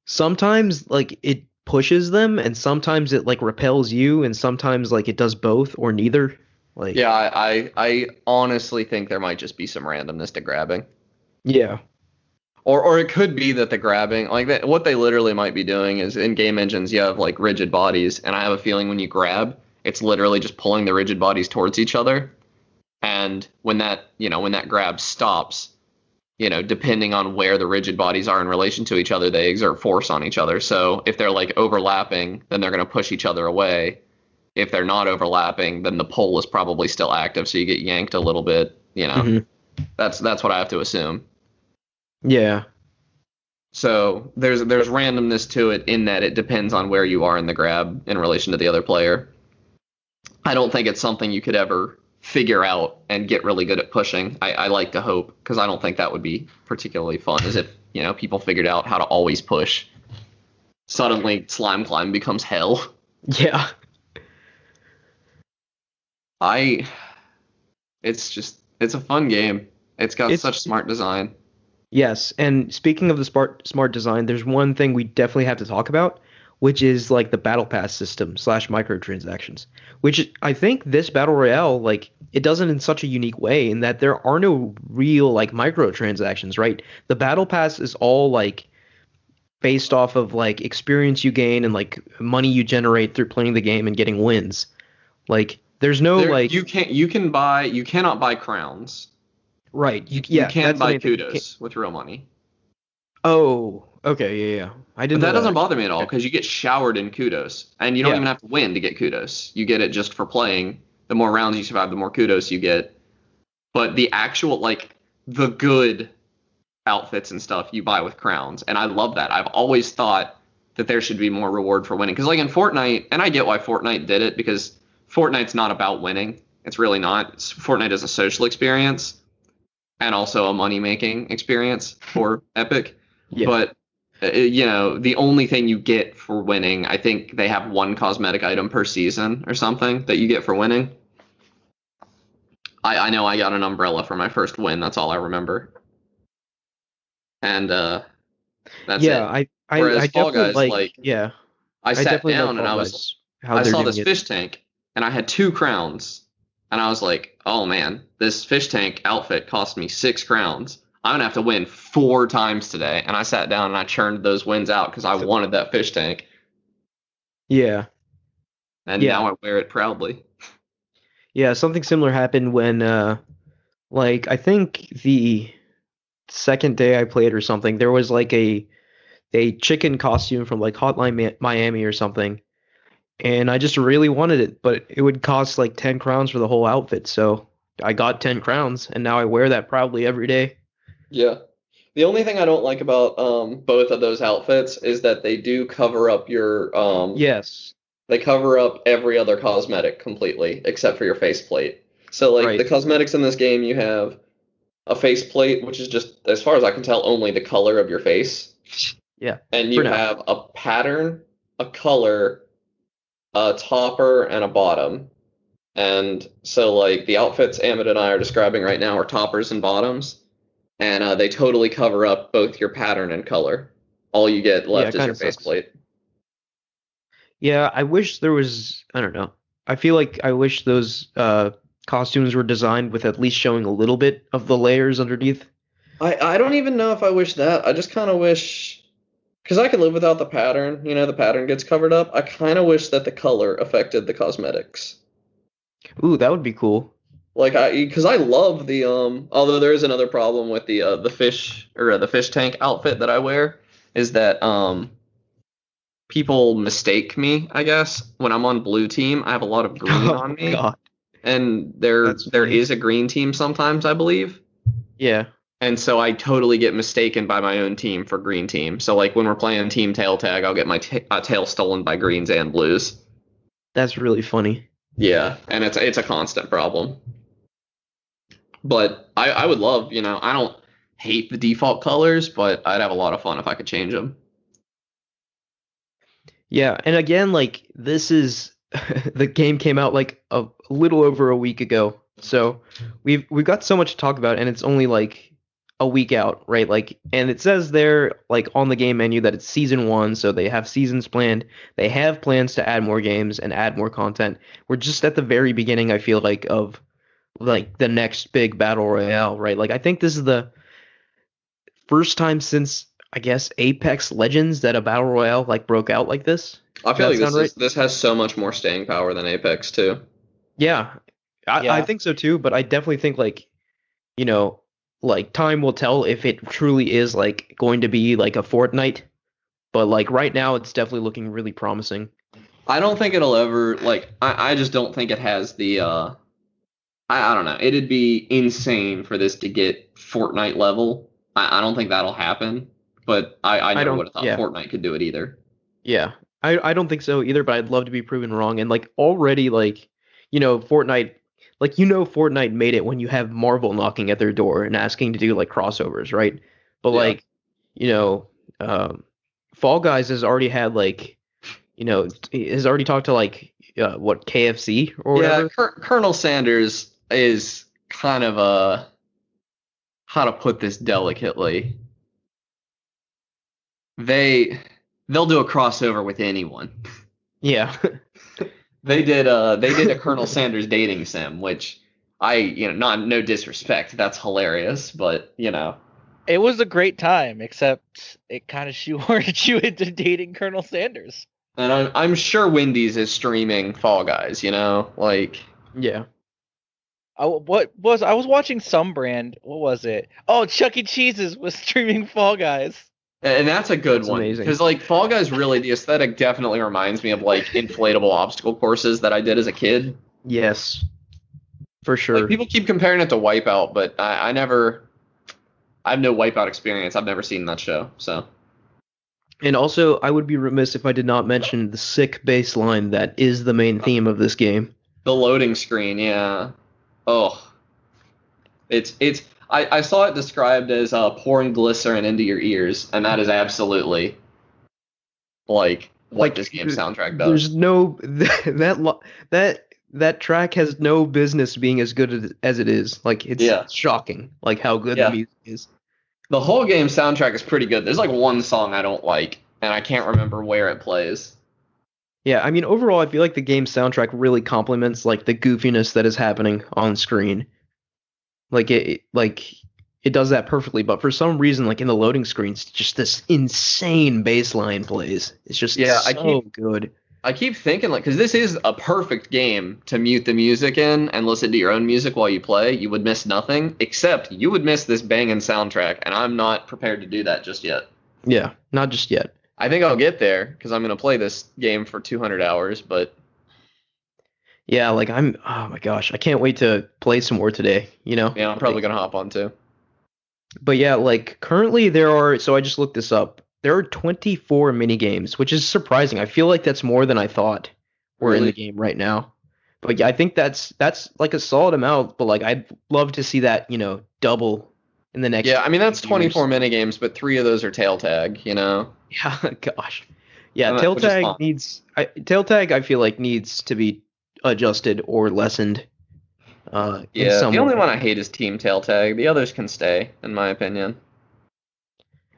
S1: sometimes like it pushes them and sometimes it like repels you and sometimes like it does both or neither. Like
S2: Yeah, I honestly think there might just be some randomness to grabbing.
S1: yeah.
S2: Or it could be that the grabbing, like that, what they literally might be doing is in game engines, you have like rigid bodies, and I have a feeling when you grab, it's literally just pulling the rigid bodies towards each other. And when that grab stops, depending on where the rigid bodies are in relation to each other, they exert force on each other. So if they're like overlapping, then they're going to push each other away. if they're not overlapping, then the pole is probably still active, so you get yanked a little bit.
S1: Mhm.
S2: That's what I have to assume.
S1: Yeah.
S2: So there's randomness to it in that it depends on where you are in the grab in relation to the other player. I don't think it's something you could ever figure out and get really good at pushing. I like to hope, because I don't think that would be particularly fun, as if, people figured out how to always push. Suddenly slime climb becomes hell.
S1: Yeah.
S2: It's a fun game. It's got
S1: It's
S2: such smart design.
S1: Yes, and speaking of the smart design, there's one thing we definitely have to talk about, which is like the battle pass system / microtransactions, which I think this battle royale, like, it does it in such a unique way in that there are no real like microtransactions, right? The battle pass is all like based off of like experience you gain and like money you generate through playing the game and getting wins. Like there's no like
S2: You cannot buy crowns.
S1: right.
S2: You can
S1: That's the
S2: buy
S1: main thing.
S2: kudos with real money.
S1: Oh, okay, yeah. I
S2: But
S1: didn't
S2: that
S1: know
S2: doesn't
S1: that.
S2: bother me at all, because you get showered in kudos, and you don't
S1: Yeah.
S2: even have to win to get kudos. You get it just for playing. The more rounds you survive, the more kudos you get. But the actual, like, the good outfits and stuff you buy with crowns, and I love that. I've always thought that there should be more reward for winning, because like in Fortnite, and I get why Fortnite did it, because Fortnite's not about winning. It's really not. Fortnite is a social experience and also a money making experience for Epic.
S1: Yeah.
S2: But the only thing you get for winning, I think they have one cosmetic item per season or something that you get for winning. I know I got an umbrella for my first win. That's all I remember. And that's
S1: Yeah,
S2: it.
S1: I
S2: Whereas Fall
S1: definitely
S2: Guys, like,
S1: yeah,
S2: I
S1: I
S2: sat
S1: definitely like
S2: down and
S1: Fall
S2: I
S1: Guys, how
S2: I
S1: they're
S2: saw
S1: doing
S2: this
S1: it.
S2: fish tank, and I had 2 crowns, and I was like, oh man, this fish tank outfit cost me 6 crowns. I'm gonna have to win 4 times today. And I sat down and I churned those wins out because I wanted that fish tank,
S1: Yeah,
S2: and
S1: yeah,
S2: now I wear it proudly.
S1: yeah. Something similar happened when, like I think the second day I played or something, there was like a chicken costume from like Hotline Miami or something, and I just really wanted it, but it would cost like 10 crowns for the whole outfit, so I got 10 crowns, and now I wear that proudly every day.
S2: Yeah. The only thing I don't like about both of those outfits is that they do cover up your
S1: Yes,
S2: they cover up every other cosmetic completely except for your faceplate. So like the
S1: right.
S2: cosmetics in this game, you have a faceplate, which is just, as far as I can tell, only the color of your face.
S1: Yeah,
S2: And
S1: for
S2: you
S1: now.
S2: have a pattern, a color, a topper, and a bottom. And so, like, the outfits Amit and I are describing right now are toppers and bottoms, and they totally cover up both your pattern and color. All you get
S1: Yeah,
S2: left
S1: it
S2: is
S1: kind
S2: your
S1: of sucks.
S2: faceplate.
S1: Yeah, I wish there was, I don't know. I feel like I wish those costumes were designed with at least showing a little bit of the layers underneath.
S2: I don't even know if I wish that. I just kind of wish, because I can live without the pattern. The pattern gets covered up. I kind of wish that the color affected the cosmetics.
S1: Ooh, that would be cool.
S2: Like because I love the although there is another problem with the fish, or the fish tank outfit that I wear, is that people mistake me, I guess. When I'm on blue team, I have a lot of green
S1: Oh
S2: on me,
S1: God,
S2: and there
S1: that's
S2: there
S1: funny.
S2: is a green team sometimes, I believe.
S1: Yeah,
S2: And so I totally get mistaken by my own team for green team. So like when we're playing team tail tag, I'll get my tail stolen by greens and blues.
S1: that's really funny.
S2: Yeah, and it's a constant problem. But I would love, I don't hate the default colors, but I'd have a lot of fun if I could change them.
S1: Yeah, and again, like this is the game came out like a little over a week ago, so we've got so much to talk about, and it's only like a week out, right? Like, and it says there like on the game menu that it's season 1, so they have seasons planned. They have plans to add more games and add more content. We're just at the very beginning, I feel like, of like the next big battle royale, right? Like I think this is the first time since I guess Apex Legends that a battle royale like broke out like this.
S2: I
S1: Does
S2: feel
S1: that
S2: like
S1: sound right?
S2: this has so much more staying power than Apex too.
S1: Yeah, I
S3: Yeah.
S1: think so too, but I definitely think like, you know, like time will tell if it truly is like going to be like a Fortnite. But like right now it's definitely looking really promising.
S2: I don't think it'll ever like. I just don't think it has the. I don't know. It'd be insane for this to get Fortnite level. I don't think that'll happen. But I never
S1: don't-
S2: would have thought
S1: yeah.
S2: Fortnite could do it either.
S1: Yeah. I don't think so either, but I'd love to be proven wrong. And like already like, Fortnite Fortnite made it when you have Marvel knocking at their door and asking to do like crossovers, right? But
S2: Yeah.
S1: like, you know, Fall Guys has already had like, has already talked to like what KFC or whatever.
S2: Yeah, Colonel Sanders is kind of a how to put this delicately. They'll do a crossover with anyone.
S1: Yeah.
S2: They did a Colonel Sanders dating sim, which not no disrespect, that's hilarious, but
S3: It was a great time, except it kind of shoehorned you into dating Colonel Sanders.
S2: and I'm sure Wendy's is streaming Fall Guys, like
S1: Yeah.
S3: I was watching some brand. What was it? Oh, Chuck E. Cheese's was streaming Fall Guys.
S2: and that's a good
S1: That's
S2: one
S1: amazing.
S2: because like Fall Guys really the aesthetic definitely reminds me of like inflatable obstacle courses that I did as a kid.
S1: Yes. For sure.
S2: Like people keep comparing it to Wipeout, but I have no Wipeout experience. I've never seen that show, so.
S1: And also, I would be remiss if I did not mention the sick bass line that is the main theme of this game.
S2: The loading screen, yeah. Oh, I saw it described as pouring glycerin into your ears, and that is absolutely like what
S1: Like,
S2: this game soundtrack does.
S1: There's no that track has no business being as good as it is. Like it's
S2: Yeah.
S1: shocking, like how good
S2: Yeah.
S1: the music is.
S2: The whole game soundtrack is pretty good. There's like one song I don't like, and I can't remember where it plays.
S1: Yeah, I mean overall, I feel like the game's soundtrack really complements like the goofiness that is happening on screen. Like it does that perfectly, but for some reason, like in the loading screens, just this insane bass line plays. It's just
S2: Yeah,
S1: so good.
S2: I keep thinking like, because this is a perfect game to mute the music in and listen to your own music while you play. You would miss nothing, except you would miss this banging soundtrack, and I'm not prepared to do that just yet.
S1: Yeah, not just yet.
S2: I think I'll get there because I'm going to play this game for 200 hours, but
S1: Yeah, like oh my gosh, I can't wait to play some more today,
S2: yeah, I'm probably going to hop on too.
S1: But yeah, like currently so I just looked this up. There are 24 mini games, which is surprising. I feel like that's more than I thought were in the
S2: Really?
S1: game right now. But yeah, I think that's like a solid amount, but like I'd love to see that, double in the next
S2: Yeah, I mean, that's
S1: few
S2: 24
S1: years.
S2: minigames, but 3 of those are tail tag,
S1: Yeah, gosh. Yeah,
S2: Which
S1: tail
S2: is
S1: tag
S2: fine.
S1: tail tag I feel like needs to be adjusted or lessened in
S2: Yeah,
S1: some
S2: the only
S1: way.
S2: one I hate is team tail tag. The others can stay, in my opinion.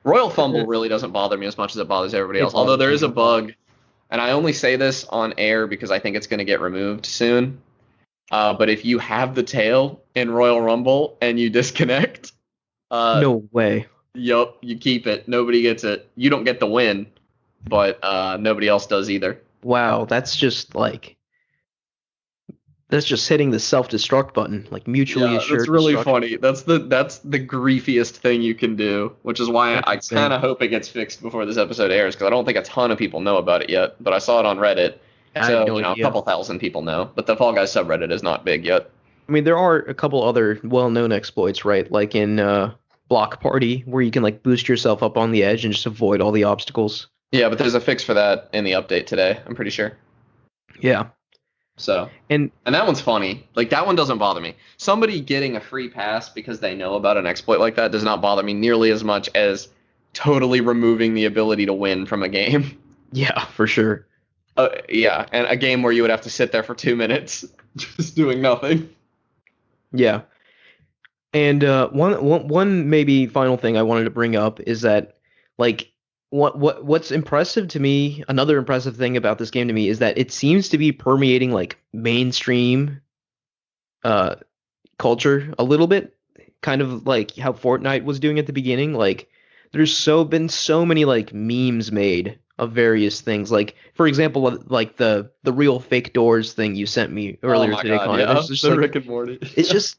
S2: Royal Fumble really doesn't bother me as much as it bothers everybody
S1: It
S2: else. Although
S1: bothers
S2: there
S1: me
S2: is a
S1: a lot.
S2: bug, and I only say this on air because I think it's going to get removed soon. But if you have the tail in Royal Rumble and you disconnect,
S1: No way.
S2: yup, you keep it. Nobody gets it. You don't get the win, but nobody else does either.
S1: Wow, that's just hitting the self-destruct button, like mutually
S2: Yeah,
S1: assured
S2: that's really
S1: destruction.
S2: funny. That's the griefiest thing you can do, which is why
S1: That's
S2: I
S1: insane.
S2: kind of hope it gets fixed before this episode airs because I don't think a ton of people know about it yet. But I saw it on Reddit,
S1: I
S2: so
S1: have no
S2: a
S1: idea.
S2: couple thousand people know. But the Fall Guys subreddit is not big yet.
S1: I mean, there are a couple other well-known exploits, right? Like in Block Party, where you can like boost yourself up on the edge and just avoid all the obstacles.
S2: Yeah, but there's a fix for that in the update today. I'm pretty sure.
S1: Yeah,
S2: So,
S1: and
S2: and that one's funny. Like that one doesn't bother me. Somebody getting a free pass because they know about an exploit like that does not bother me nearly as much as totally removing the ability to win from a game.
S1: yeah, for sure.
S2: Yeah, and a game where you would have to sit there for 2 minutes just doing nothing.
S1: Yeah. And one maybe final thing I wanted to bring up is that like what's impressive to me, another impressive thing about this game to me is that it seems to be permeating like mainstream culture a little bit, kind of like how Fortnite was doing at the beginning. Like there's been so many like memes made of various things. Like for example, like the real fake doors thing you sent me earlier
S2: oh my
S1: today,
S2: God,
S1: Connor.
S2: yeah,
S1: There's just
S2: the
S1: like
S2: Rick and Morty.
S1: it's just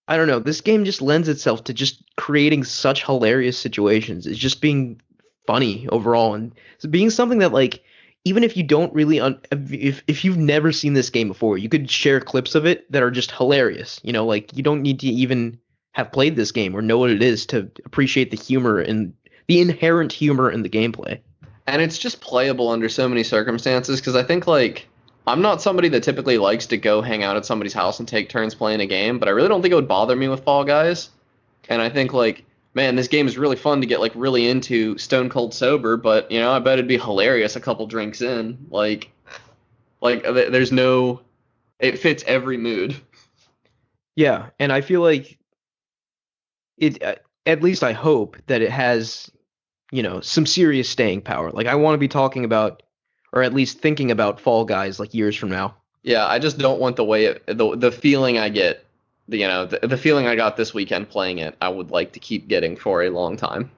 S1: I don't know. This game just lends itself to just creating such hilarious situations. It's just being funny overall and it's being something that like even if you don't really if you've never seen this game before, you could share clips of it that are just hilarious. You know, like you don't need to even have played this game or know what it is to appreciate the humor and the inherent humor in the gameplay.
S2: And it's just playable under so many circumstances because I think like I'm not somebody that typically likes to go hang out at somebody's house and take turns playing a game, but I really don't think it would bother me with Fall Guys. And I think like, man, this game is really fun to get like really into stone cold sober, but you know, I bet it'd be hilarious a couple drinks in. There's no, it fits every mood.
S1: Yeah, and I feel like it. At least I hope that it has, some serious staying power. Like I want to be talking about, or at least thinking about Fall Guys like years from now.
S2: Yeah, I just don't want the feeling I get, the feeling I got this weekend playing it. I would like to keep getting for a long time.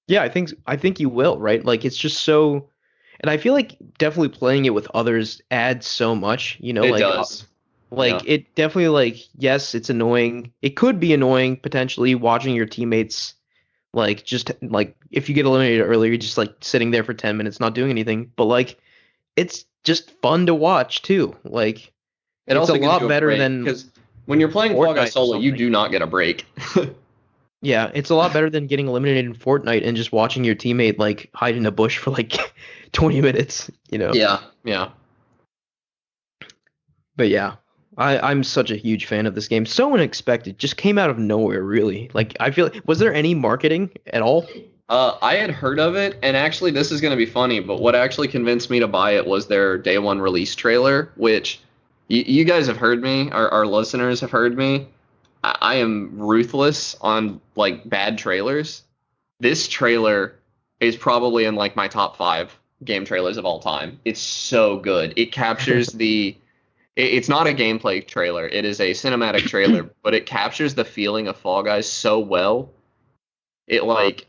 S1: Yeah, I think you will, right? Like it's just so, and I feel like definitely playing it with others adds so much,
S2: It
S1: like
S2: does.
S1: like
S2: Yeah.
S1: it definitely like yes, it's annoying. It could be annoying potentially watching your teammates like just like if you get eliminated earlier, you're just like sitting there for 10 minutes not doing anything, but like it's just fun to watch too. Like
S2: It
S1: it's
S2: also
S1: a
S2: gives
S1: lot
S2: you a
S1: better
S2: break
S1: than
S2: because when you're playing Fall
S1: Fortnite or
S2: Guys solo, you
S1: something.
S2: do not get a break.
S1: Yeah, it's a lot better than getting eliminated in Fortnite and just watching your teammate like hide in a bush for like 20 minutes.
S2: Yeah, yeah.
S1: But yeah, I'm such a huge fan of this game. So unexpected, just came out of nowhere, really. Like I feel, was there any marketing at all?
S2: I had heard of it, and actually, this is going to be funny, but what actually convinced me to buy it was their day one release trailer, which you guys have heard me, our listeners have heard me. I am ruthless on like bad trailers. This trailer is probably in like my top 5 game trailers of all time. It's so good. It captures it's not a gameplay trailer. It is a cinematic trailer, but it captures the feeling of Fall Guys so well. It like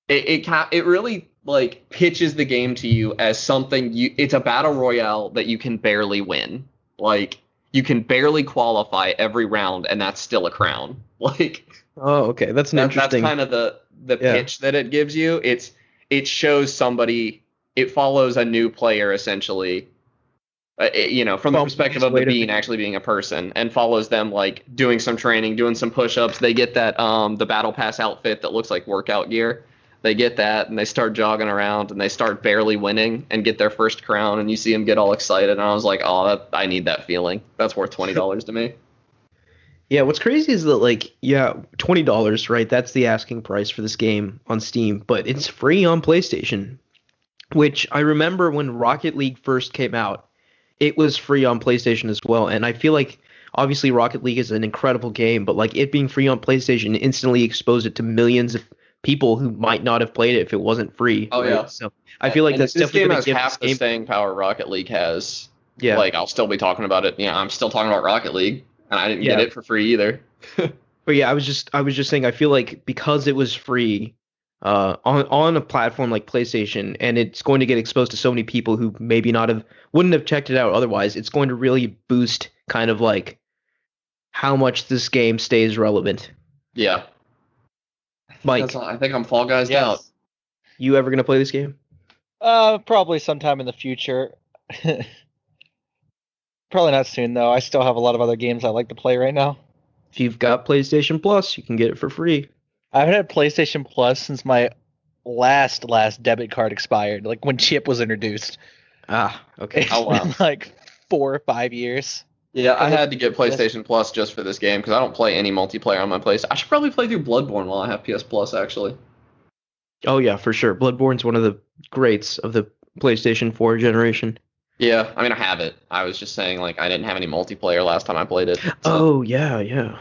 S2: it really like pitches the game to you as something it's a battle royale that you can barely win. Like you can barely qualify every round and that's still a crown. Like
S1: Oh, okay, that's an
S2: that's
S1: interesting.
S2: kind of the
S1: Yeah.
S2: pitch that it gives you. It shows somebody, it follows a new player essentially. From the
S1: Bump
S2: perspective
S1: his
S2: of
S1: way
S2: the
S1: to
S2: being
S1: the-
S2: actually being a person, and follows them like doing some training, doing some push-ups. They get that the battle pass outfit that looks like workout gear. They get that and they start jogging around and they start barely winning and get their first crown and you see them get all excited and I was like, oh, I need that feeling. That's worth $20 to me.
S1: Yeah, what's crazy is that like, yeah, $20, right? That's the asking price for this game on Steam, but it's free on PlayStation. Which I remember when Rocket League first came out, it was free on PlayStation as well. And I feel like obviously Rocket League is an incredible game, but like it being free on PlayStation instantly exposed it to millions of people who might not have played it if it wasn't free.
S2: Oh,
S1: right?
S2: yeah.
S1: So I feel like
S2: And
S1: that's
S2: if this
S1: definitely
S2: game
S1: going
S2: has
S1: to give
S2: half
S1: this
S2: the
S1: game.
S2: staying power Rocket League has.
S1: Yeah.
S2: Like I'll still be talking about it. Yeah, I'm still talking about Rocket League, and I didn't get
S1: Yeah.
S2: it for free either.
S1: But yeah, I was just saying I feel like because it was free on a platform like PlayStation and it's going to get exposed to so many people who maybe wouldn't have checked it out otherwise, it's going to really boost kind of like how much this game stays relevant.
S2: Yeah,
S1: Mike,
S2: I think I'm Fall Guys
S3: Yes.
S2: out.
S1: you ever gonna play this game?
S3: Probably sometime in the future. Probably not soon though. I still have a lot of other games I like to play right now.
S1: If you've got PlayStation Plus, you can get it for free.
S3: I haven't had PlayStation Plus since my last debit card expired, like when Chip was introduced.
S1: Ah, okay.
S3: It's
S2: Oh, wow.
S3: been like 4 or 5 years.
S2: Yeah, I had to get PlayStation Plus just for this game because I don't play any multiplayer on my PlayStation. I should probably play through Bloodborne while I have PS Plus, actually.
S1: Oh yeah, for sure. Bloodborne's one of the greats of the PlayStation 4 generation.
S2: Yeah, I mean, I have it. I was just saying, like, I didn't have any multiplayer last time I played it. So
S1: Oh yeah.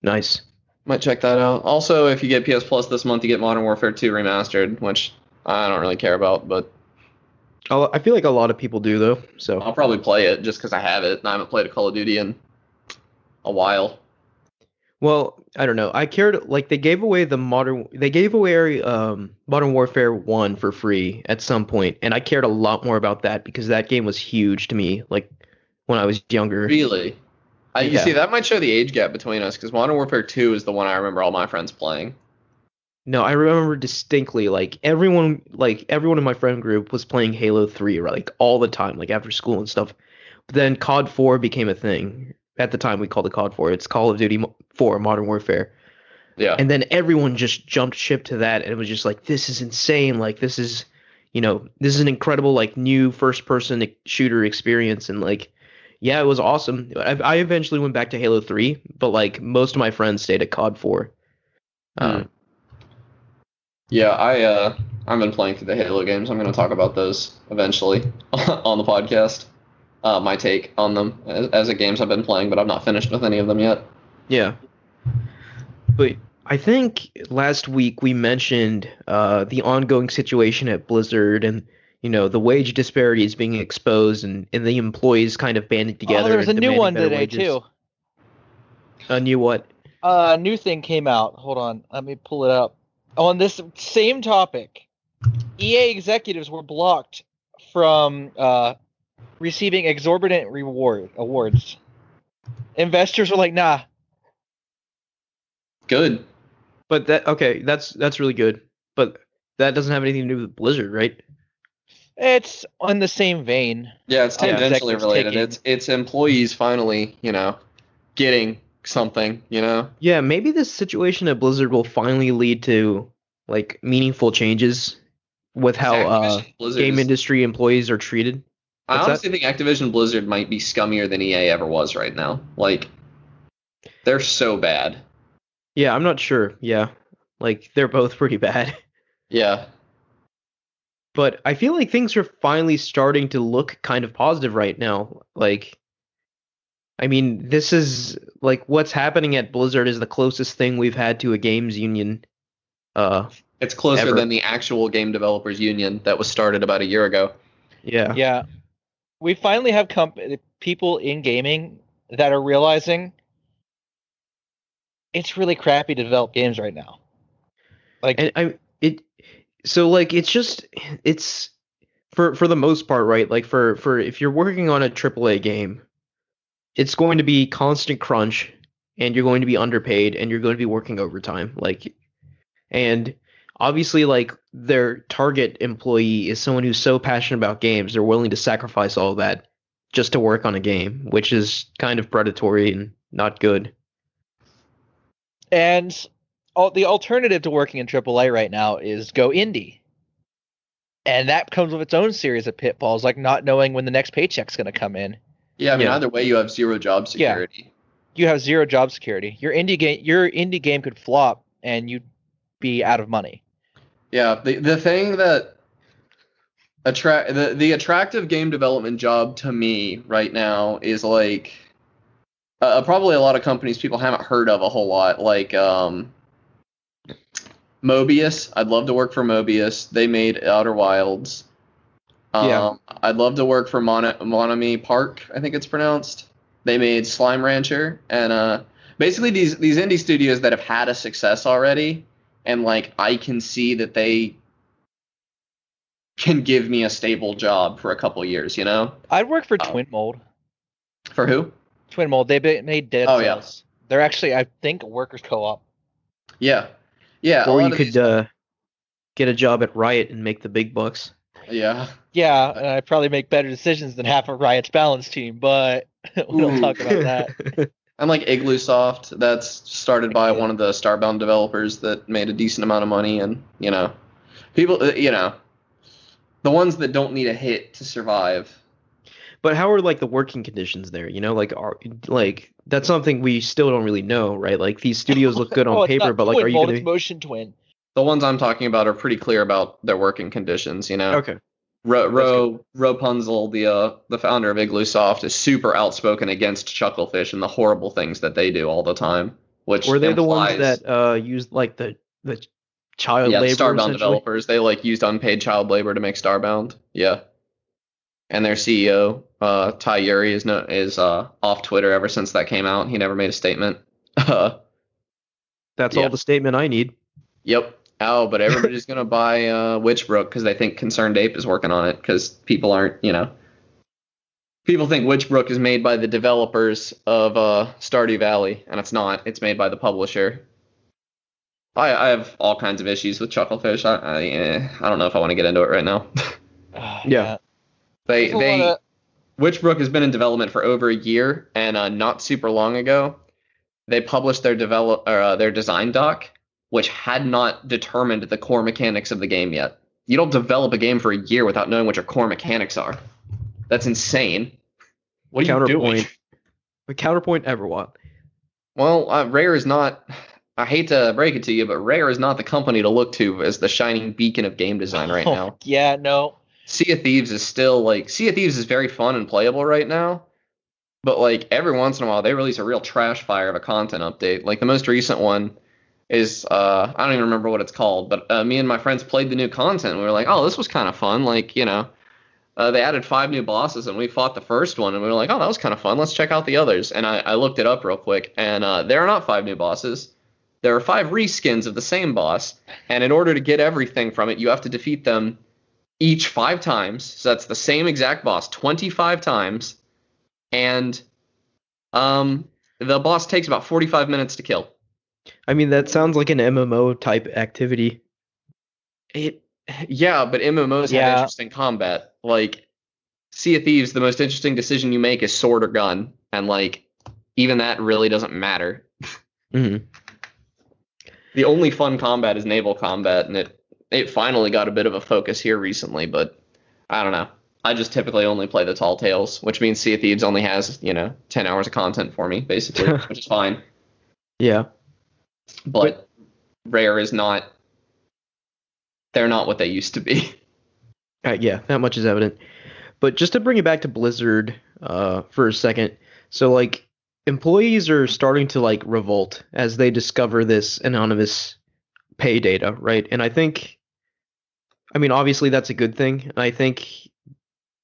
S1: Nice.
S2: might check that out. Also, if you get PS Plus this month, you get Modern Warfare 2 Remastered, which I don't really care about, but
S1: I feel like a lot of people do though. So
S2: I'll probably play it just because I have it. And I haven't played a Call of Duty in a while.
S1: well, I don't know. I cared like they gave away Modern Warfare 1 for free at some point, and I cared a lot more about that because that game was huge to me like when I was younger.
S2: Really? You
S1: Yeah.
S2: see, that might show the age gap between us because Modern Warfare 2 is the one I remember all my friends playing.
S1: No, I remember distinctly, everyone in my friend group was playing Halo 3, right, like all the time, like after school and stuff. But then COD 4 became a thing. At the time, we called it COD 4. It's Call of Duty 4 Modern Warfare.
S2: Yeah.
S1: And then everyone just jumped ship to that, and it was just like, this is insane. Like, this is an incredible, like, new first-person shooter experience. And, like, yeah, it was awesome. I eventually went back to Halo 3, but, like, most of my friends stayed at COD 4.
S2: Hmm. Yeah, I've been playing through the Halo games. I'm going to talk about those eventually on the podcast. My take on them as a games I've been playing, but I've not finished with any of them yet.
S1: Yeah. But I think last week we mentioned the ongoing situation at Blizzard and the wage disparities being exposed and the employees kind of banding
S3: Oh,
S1: together
S3: there was a
S1: and
S3: new
S1: demanding
S3: one
S1: better
S3: today
S1: wages.
S3: too.
S1: A new what?
S3: A new thing came out. Hold on, let me pull it up. On this same topic, EA executives were blocked from receiving exorbitant awards. Investors were like, "Nah."
S2: Good.
S1: But that's really good. But that doesn't have anything to do with Blizzard, right?
S3: It's on the same vein.
S2: Yeah, it's
S3: Yeah.
S2: tangentially
S3: Executives
S2: related.
S3: taking-
S2: It's employees finally, getting something.
S1: Yeah, maybe this situation at Blizzard will finally lead to like meaningful changes with how
S2: Activision Blizzard
S1: game
S2: is-
S1: industry employees are treated.
S2: I
S1: What's that?
S2: honestly think Activision Blizzard might be scummier than EA ever was right now. Like, they're so bad.
S1: Yeah, I'm not sure. Yeah. Like they're both pretty bad.
S2: Yeah.
S1: But I feel like things are finally starting to look kind of positive right now. Like I mean, this is like what's happening at Blizzard is the closest thing we've had to a games union
S2: It's closer
S1: Ever.
S2: than the actual game developers union that was started about a year ago.
S1: yeah.
S3: Yeah, we finally have people in gaming that are realizing it's really crappy to develop games right now. Like,
S1: And it's for the most part, right? Like for if you're working on a AAA game, it's going to be constant crunch and you're going to be underpaid and you're going to be working overtime. And obviously like their target employee is someone who's so passionate about games, they're willing to sacrifice all that just to work on a game, which is kind of predatory and not good.
S3: and the alternative to working in AAA right now is go indie. And that comes with its own series of pitfalls, like not knowing when the next paycheck's going to come in.
S2: Yeah, I mean,
S1: Yeah.
S2: either way, you have zero job security.
S3: You have zero job security. Your indie game could flop, and you'd be out of money.
S2: Yeah, the thing that the attractive game development job to me right now is like probably a lot of companies people haven't heard of a whole lot, like Mobius. I'd love to work for Mobius. They made Outer Wilds.
S1: Yeah.
S2: I'd love to work for Monami Park, I think it's pronounced. They made Slime Rancher, and basically these indie studios that have had a success already, and like I can see that they can give me a stable job for a couple years,
S3: I'd work for
S2: Oh.
S3: Twin Mold.
S2: For who?
S3: Twin Mold. They made Dead
S2: Oh,
S3: Cells.
S2: yeah.
S3: They're actually, I think, a workers' co-op.
S2: Yeah, a
S1: Or
S2: lot
S1: you
S2: of
S1: could
S2: these-
S1: get a job at Riot and make the big bucks.
S2: yeah.
S3: Yeah, and I probably make better decisions than half of Riot's balance team, but we don't
S2: Ooh.
S3: talk about that.
S2: And like Igloo Soft, that's started by one of the Starbound developers that made a decent amount of money, and people, the ones that don't need a hit to survive.
S1: But how are like the working conditions there? Like that's something we still don't really know, right? Like these studios look good on
S3: Oh, it's
S1: paper,
S3: not
S1: but like
S3: Twin
S1: are you
S3: Mold,
S1: gonna
S3: it's Motion Twin.
S2: The ones I'm talking about are pretty clear about their working conditions.
S1: Okay.
S2: Rapunzel, the founder of Igloo Soft, is super outspoken against Chucklefish and the horrible things that they do all the time. Which
S1: Were they the ones
S2: implies-
S1: that used like the child
S2: yeah,
S1: labor
S2: Starbound
S1: essentially?
S2: developers, they like used unpaid child labor to make Starbound. Yeah. And their CEO, Ty Yuri, is off Twitter ever since that came out. He never made a statement.
S1: That's
S2: Yeah.
S1: all the statement I need.
S2: Yep. Oh, but everybody's gonna buy Witchbrook because they think Concerned Ape is working on it because people aren't, people think Witchbrook is made by the developers of Stardew Valley, and it's not. It's made by the publisher. I have all kinds of issues with Chucklefish. I don't know if I want to get into it right now.
S1: Yeah.
S3: There's a lot
S2: they
S3: of
S2: Witchbrook has been in development for over a year, and not super long ago, they published their design doc, which had not determined the core mechanics of the game yet. You don't develop a game for a year without knowing what your core mechanics are. That's insane. What are you doing?
S1: Counterpoint. The counterpoint Everwatt.
S2: Well, Rare is not. I hate to break it to you, but Rare is not the company to look to as the shining beacon of game design right now.
S3: Yeah, no.
S2: Sea of Thieves is still Sea of Thieves is very fun and playable right now, but like every once in a while they release a real trash fire of a content update. Like the most recent one is I don't even remember what it's called, but me and my friends played the new content and we were like, oh, this was kind of fun. Like, they added 5 new bosses and we fought the first one and we were like, oh, that was kind of fun. Let's check out the others. And I looked it up real quick, and there are not 5 new bosses. There are 5 reskins of the same boss, and in order to get everything from it, you have to defeat them each 5 times. So that's the same exact boss 25 times, and the boss takes about 45 minutes to kill.
S1: I mean, that sounds like an MMO type activity.
S2: Yeah, but MMOs have interesting combat. Like Sea of Thieves, the most interesting decision you make is sword or gun, and like even that really doesn't matter.
S1: Mm-hmm.
S2: The only fun combat is naval combat, and it finally got a bit of a focus here recently, but I don't know. I just typically only play the Tall Tales, which means Sea of Thieves only has, 10 hours of content for me, basically, which is fine.
S1: Yeah.
S2: But Rare is not, they're not what they used to be.
S1: Yeah, that much is evident. But just to bring it back to Blizzard for a second, so like employees are starting to like revolt as they discover this anonymous pay data, right? And I mean, obviously that's a good thing. And I think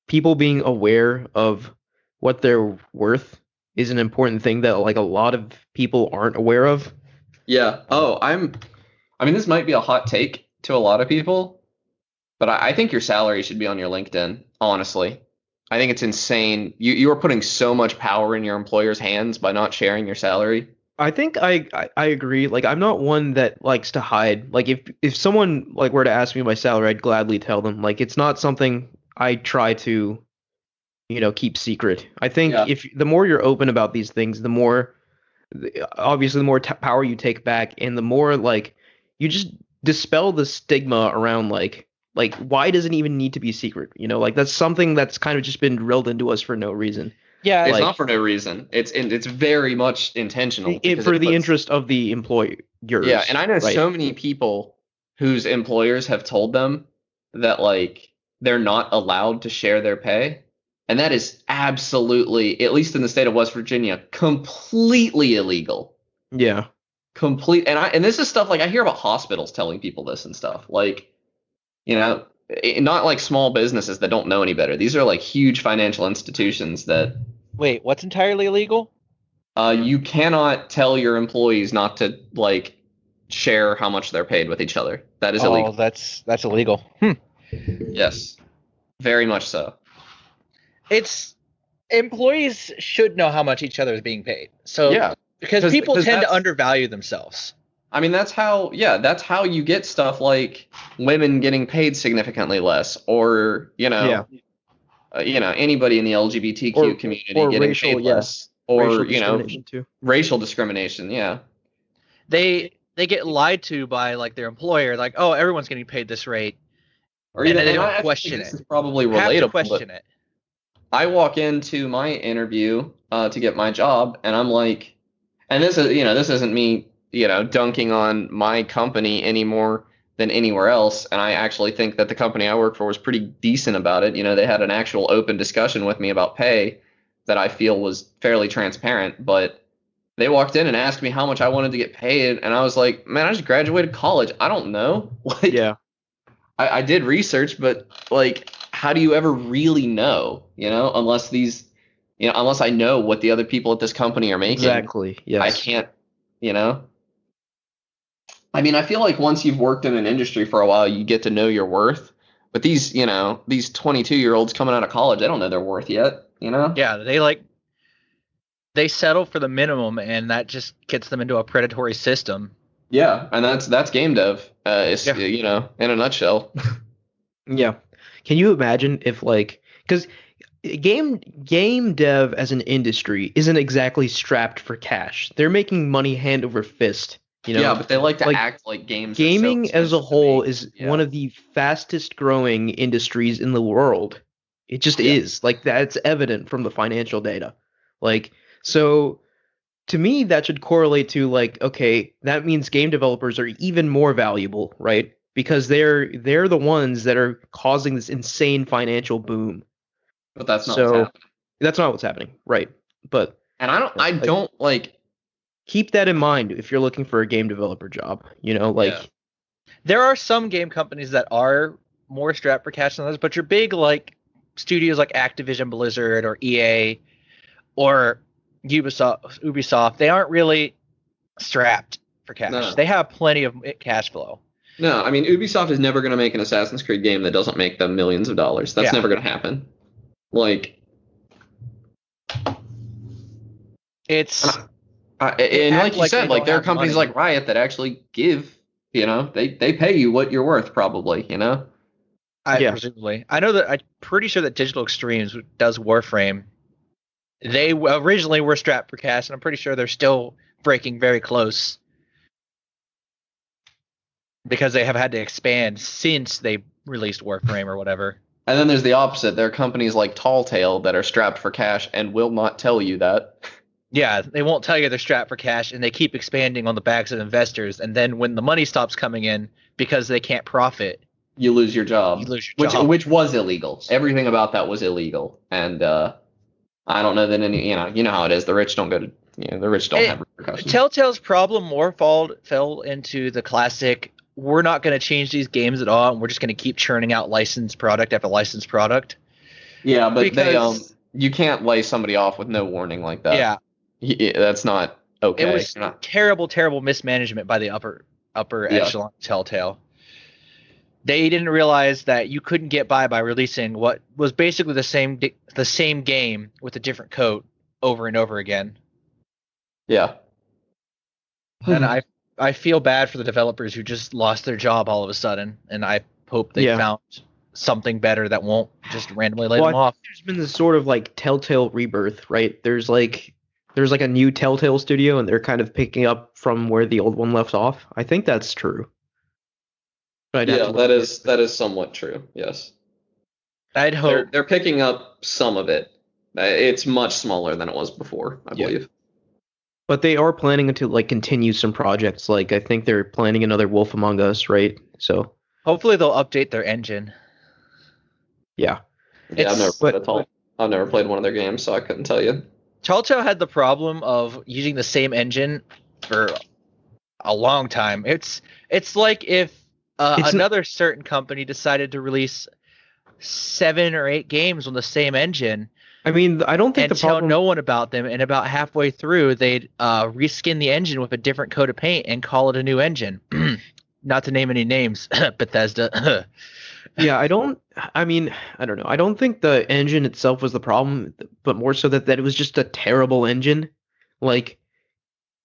S1: people being aware of what they're worth is an important thing that like a lot of people aren't aware of.
S2: Yeah. Oh, I mean, this might be a hot take to a lot of people, but I think your salary should be on your LinkedIn, honestly. I think it's insane. You are putting so much power in your employer's hands by not sharing your salary.
S1: I think I agree. Like I'm not one that likes to hide. Like if someone like were to ask me my salary, I'd gladly tell them. Like it's not something I try to, keep secret. I think
S2: Yeah.
S1: if the more you're open about these things, the more obviously the more power you take back, and the more like you just dispel the stigma around like why does it even need to be secret? Like that's something that's kind of just been drilled into us for no reason.
S3: Yeah,
S2: It's
S1: Like-
S2: not for no reason. It's very much intentional. because
S1: For
S2: it
S1: the
S2: puts-
S1: interest of the employers.
S2: Yeah, and I know
S1: right?
S2: so many people whose employers have told them that like they're not allowed to share their pay. And that is absolutely, at least in the state of West Virginia, completely illegal.
S1: Yeah.
S2: And this is stuff like I hear about hospitals telling people this and stuff. Like, not like small businesses that don't know any better. These are like huge financial institutions that
S3: wait, what's entirely illegal?
S2: you cannot tell your employees not to like share how much they're paid with each other. That is
S3: Oh,
S2: illegal.
S3: that's illegal.
S2: Yes, very much so.
S3: It's employees should know how much each other is being paid. So
S2: Yeah,
S3: because people tend to
S2: that's-
S3: undervalue themselves.
S2: I mean that's how you get stuff like women getting paid significantly less, or anybody in the LGBTQ
S1: Or-
S2: community
S1: or
S2: getting
S1: racial,
S2: paid
S1: yeah.
S2: less, or
S1: Racial discrimination too.
S2: racial discrimination. Yeah,
S3: They get lied to by like their employer, like, oh, everyone's getting paid this rate.
S2: or
S3: And
S2: even
S3: then they
S2: and
S3: don't
S2: I actually
S3: question
S2: think this
S3: it.
S2: is probably
S3: Have
S2: relatable.
S3: to
S2: but
S3: question it.
S2: I walk into my interview to get my job, and I'm like, and this isn't me, dunking on my company any more than anywhere else. And I actually think that the company I work for was pretty decent about it. They had an actual open discussion with me about pay that I feel was fairly transparent. But they walked in and asked me how much I wanted to get paid, and I was like, man, I just graduated college. I don't know. Like,
S1: Yeah.
S2: I did research, but like, how do you ever really know? Unless unless I know what the other people at this company are making,
S1: Exactly. Yes.
S2: I can't. I mean, I feel like once you've worked in an industry for a while, you get to know your worth. But these 22-year-olds coming out of college, they don't know their worth yet.
S3: Yeah, they settle for the minimum, and that just gets them into a predatory system.
S2: Yeah, and that's game dev. It's
S3: Yeah.
S2: in a nutshell.
S1: Yeah. Can you imagine if like because game dev as an industry isn't exactly strapped for cash. They're making money hand over fist, you
S2: Yeah,
S1: know?
S2: but they like to
S1: Like
S2: act like games are so
S1: gaming as a
S2: expensive to
S1: whole
S2: make.
S1: is one
S2: Yeah,
S1: of the fastest growing industries in the world. It just
S2: yeah.
S1: is. Like that's evident from the financial data. Like so to me that should correlate to like okay, that means game developers are even more valuable, right? Because they're the ones that are causing this insane financial boom.
S2: But that's not what's
S1: So
S2: happening.
S1: that's not what's happening, right? But
S2: And I
S1: like
S2: don't like.
S1: keep that in mind if you're looking for a game developer job.
S2: Yeah,
S3: There are some game companies that are more strapped for cash than others, but your big like studios like Activision Blizzard or EA or Ubisoft, they aren't really strapped for cash.
S2: no,
S3: They have plenty of cash flow.
S2: no. I mean, Ubisoft is never going to make an Assassin's Creed game that doesn't make them millions of dollars. That's
S3: Yeah.
S2: never going to happen. Like,
S3: It's
S2: and
S3: act
S2: like you
S3: like
S2: said,
S3: they
S2: like
S3: don't
S2: there are
S3: have
S2: companies
S3: money.
S2: like Riot that actually give. They pay you what you're worth, probably.
S1: Yeah.
S3: presumably. I know that I'm pretty sure that Digital Extremes who does Warframe. They originally were strapped for cash, and I'm pretty sure they're still breaking very close because they have had to expand since they released Warframe or whatever.
S2: And then there's the opposite. There are companies like Tall Tale that are strapped for cash and will not tell you that.
S3: Yeah, they won't tell you they're strapped for cash, and they keep expanding on the backs of investors. And then when the money stops coming in because they can't profit,
S2: You lose your job.
S3: you lose your job.
S2: Which was illegal. Everything about that was illegal. And I don't know that any you know how it is. The rich don't go to the rich don't have repercussions.
S3: Telltale's problem more fell into the classic. We're not going to change these games at all, and we're just going to keep churning out licensed product after licensed product.
S2: Yeah, but
S3: Because-
S2: you can't lay somebody off with no warning like that.
S3: Yeah,
S2: That's not okay.
S3: it was
S2: You're not-
S3: terrible mismanagement by the upper
S2: Yeah.
S3: echelon Telltale. They didn't realize that you couldn't get by releasing what was basically the same game with a different coat over and over again.
S2: Yeah.
S3: And I feel bad for the developers who just lost their job all of a sudden, and I hope they
S1: Yeah.
S3: found something better that won't just randomly lay
S1: Well,
S3: them
S1: I
S3: off.
S1: think there's been this sort of like Telltale rebirth, right? There's like a new Telltale studio and they're kind of picking up from where the old one left off. I think that's true. But I'd have
S2: Yeah,
S1: to look
S2: that is somewhat true. Yes.
S3: I'd hope.
S2: They're picking up some of it. It's much smaller than it was before, I
S1: Yeah.
S2: believe.
S1: But they are planning to like continue some projects. Like I think they're planning another Wolf Among Us, right? So
S3: Hopefully they'll update their engine.
S1: yeah.
S2: Yeah,
S3: It's-
S2: I've never played one of their games, so I couldn't tell you.
S3: Telltale had the problem of using the same engine for a long time. It's like if
S1: It's n-
S3: another certain company decided to release 7 or 8 games on the same engine
S1: I mean, I don't think
S3: and
S1: the
S3: tell
S1: problem.
S3: no one about them, and about halfway through they'd reskin the engine with a different coat of paint and call it a new engine. Not to name any names, Bethesda.
S1: Yeah, I don't. I mean, I don't know. I don't think the engine itself was the problem, but more so that it was just a terrible engine. Like,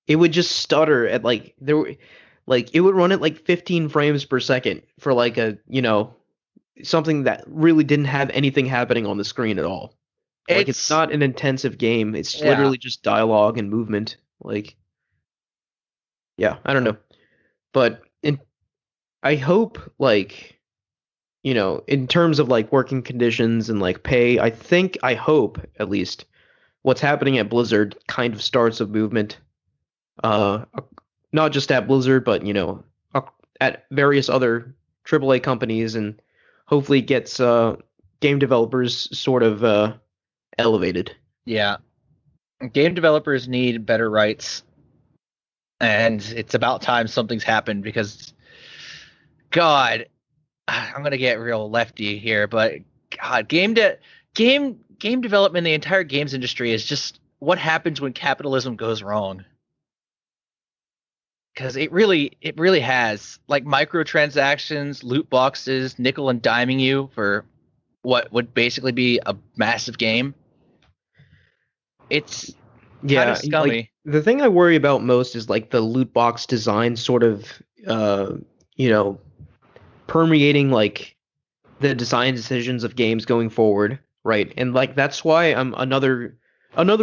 S1: it would just stutter at like like it would run at like 15 frames per second for like something that really didn't have anything happening on the screen at all. Like it's not an intensive game. It's
S3: Yeah.
S1: literally just dialogue and movement. Like, yeah, I don't know. But I hope like in terms of like working conditions and like pay, I hope at least what's happening at Blizzard kind of starts a movement, not just at Blizzard, but at various other AAA companies, and hopefully gets game developers sort of elevated.
S3: Yeah. Game developers need better rights. And it's about time something's happened because, God, I'm gonna get real lefty here, but God, game development, the entire games industry is just what happens when capitalism goes wrong. Because it really has, like, microtransactions, loot boxes, nickel and diming you for what would basically be a massive game. It's kind
S1: Yeah,
S3: of scummy.
S1: like The thing I worry about most is like the loot box design sort of you know, permeating like the design decisions of games going forward, right? And like that's why I'm another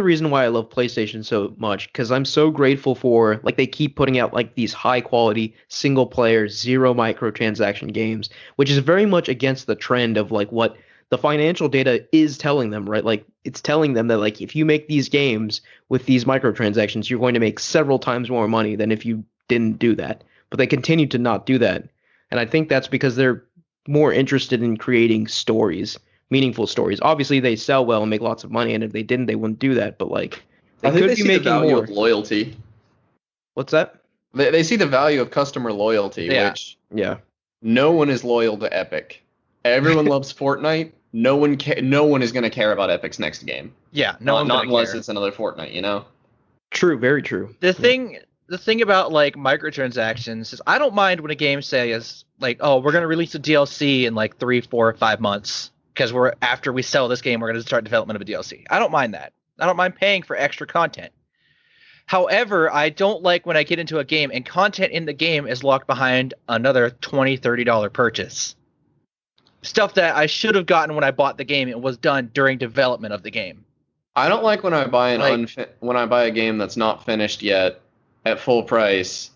S1: reason why I love PlayStation so much because I'm so grateful for like they keep putting out like these high quality single player zero microtransaction games, which is very much against the trend of like what the financial data is telling them, right? Like it's telling them that like if you make these games with these microtransactions, you're going to make several times more money than if you didn't do that. But they continue to not do that. And I think that's because they're more interested in creating stories, meaningful stories. Obviously, they sell well and make lots of money, and if they didn't, they wouldn't do that. But like, they
S2: I think
S1: could
S2: they
S1: be
S2: see the
S1: making
S2: value
S1: more.
S2: of loyalty.
S1: What's that?
S2: They see the value of customer loyalty,
S3: Yeah.
S2: which
S1: Yeah,
S2: no one is loyal to Epic. Everyone loves Fortnite. No one is going to care about Epic's next game.
S3: Yeah, no
S2: not
S3: one's
S2: not
S3: gonna
S2: unless
S3: care.
S2: it's another Fortnite, you know?
S1: true, very true.
S3: The thing about like microtransactions is I don't mind when a game says like, oh, we're gonna release a DLC in like 3, 4, 5 months because we're after we sell this game, we're gonna start development of a DLC. I don't mind that. I don't mind paying for extra content. However, I don't like when I get into a game and content in the game is locked behind another $20, $30 purchase. Stuff that I should have gotten when I bought the game and was done during development of the game.
S2: I don't like when I buy
S3: Like-
S2: a game that's not finished yet at full price,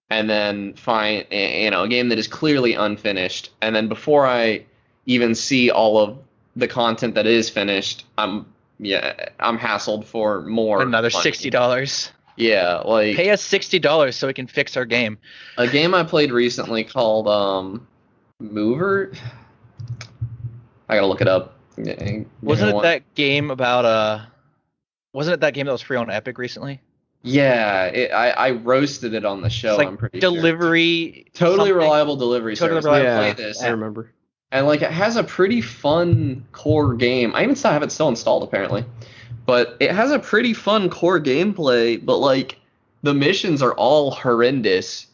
S2: and then find a game that is clearly unfinished, and then before I even see all of the content that is finished, I'm hassled for more
S3: Another
S2: money.
S3: $60.
S2: Yeah, like
S3: Pay us $60 so we can fix our game.
S2: a game I played recently called Mover. I gotta look it up.
S3: Wasn't it that game about wasn't it that game that was free on Epic recently?
S2: Yeah, I roasted it on the show.
S3: It's like
S2: I'm pretty sure.
S3: delivery
S2: Totally
S3: something.
S2: reliable delivery
S3: Totally
S2: service.
S3: reliable.
S2: I
S1: Yeah,
S2: play this,
S1: I remember.
S2: and like it has a pretty fun core game. I even still have it still installed apparently, but it has a pretty fun core gameplay. But like the missions are all horrendous,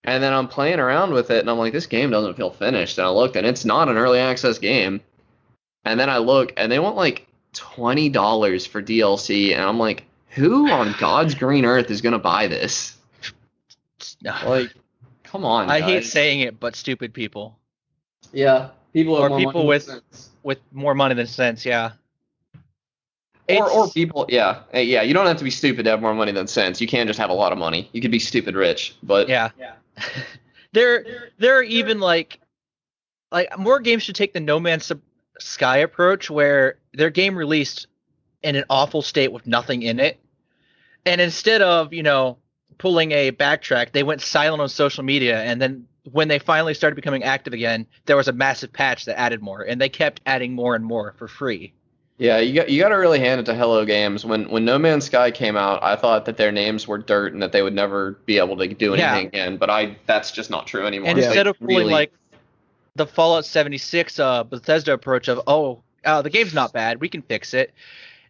S2: and then I'm playing around with it, and I'm like, this game doesn't feel finished. And I looked, and it's not an early access game. And then I look, and they want like $20 for DLC, and I'm like, who on God's green earth is gonna buy this? Like, come on.
S3: I hate
S2: guys.
S3: saying it, but stupid people
S2: Yeah, people
S3: Or
S2: have more
S3: people
S2: money
S3: with-
S2: than sense.
S3: with more money than sense, yeah.
S2: Or
S3: It's-
S2: people, yeah. Yeah, you don't have to be stupid to have more money than sense. You can just have a lot of money. You could be stupid rich, but
S3: Yeah. there are even like more games should take the No Man's Sky approach where their game released in an awful state with nothing in it. And instead of, pulling a backtrack, they went silent on social media, and then when they finally started becoming active again, there was a massive patch that added more, and they kept adding more and more for free.
S2: yeah, you got to really hand it to Hello Games. When No Man's Sky came out, I thought that their names were dirt and that they would never be able to do
S3: Yeah.
S2: anything again. But that's just not true anymore.
S3: And
S1: Yeah.
S3: instead
S2: They
S3: of pulling
S2: really-
S3: like the Fallout 76 Bethesda approach of the game's not bad, we can fix it,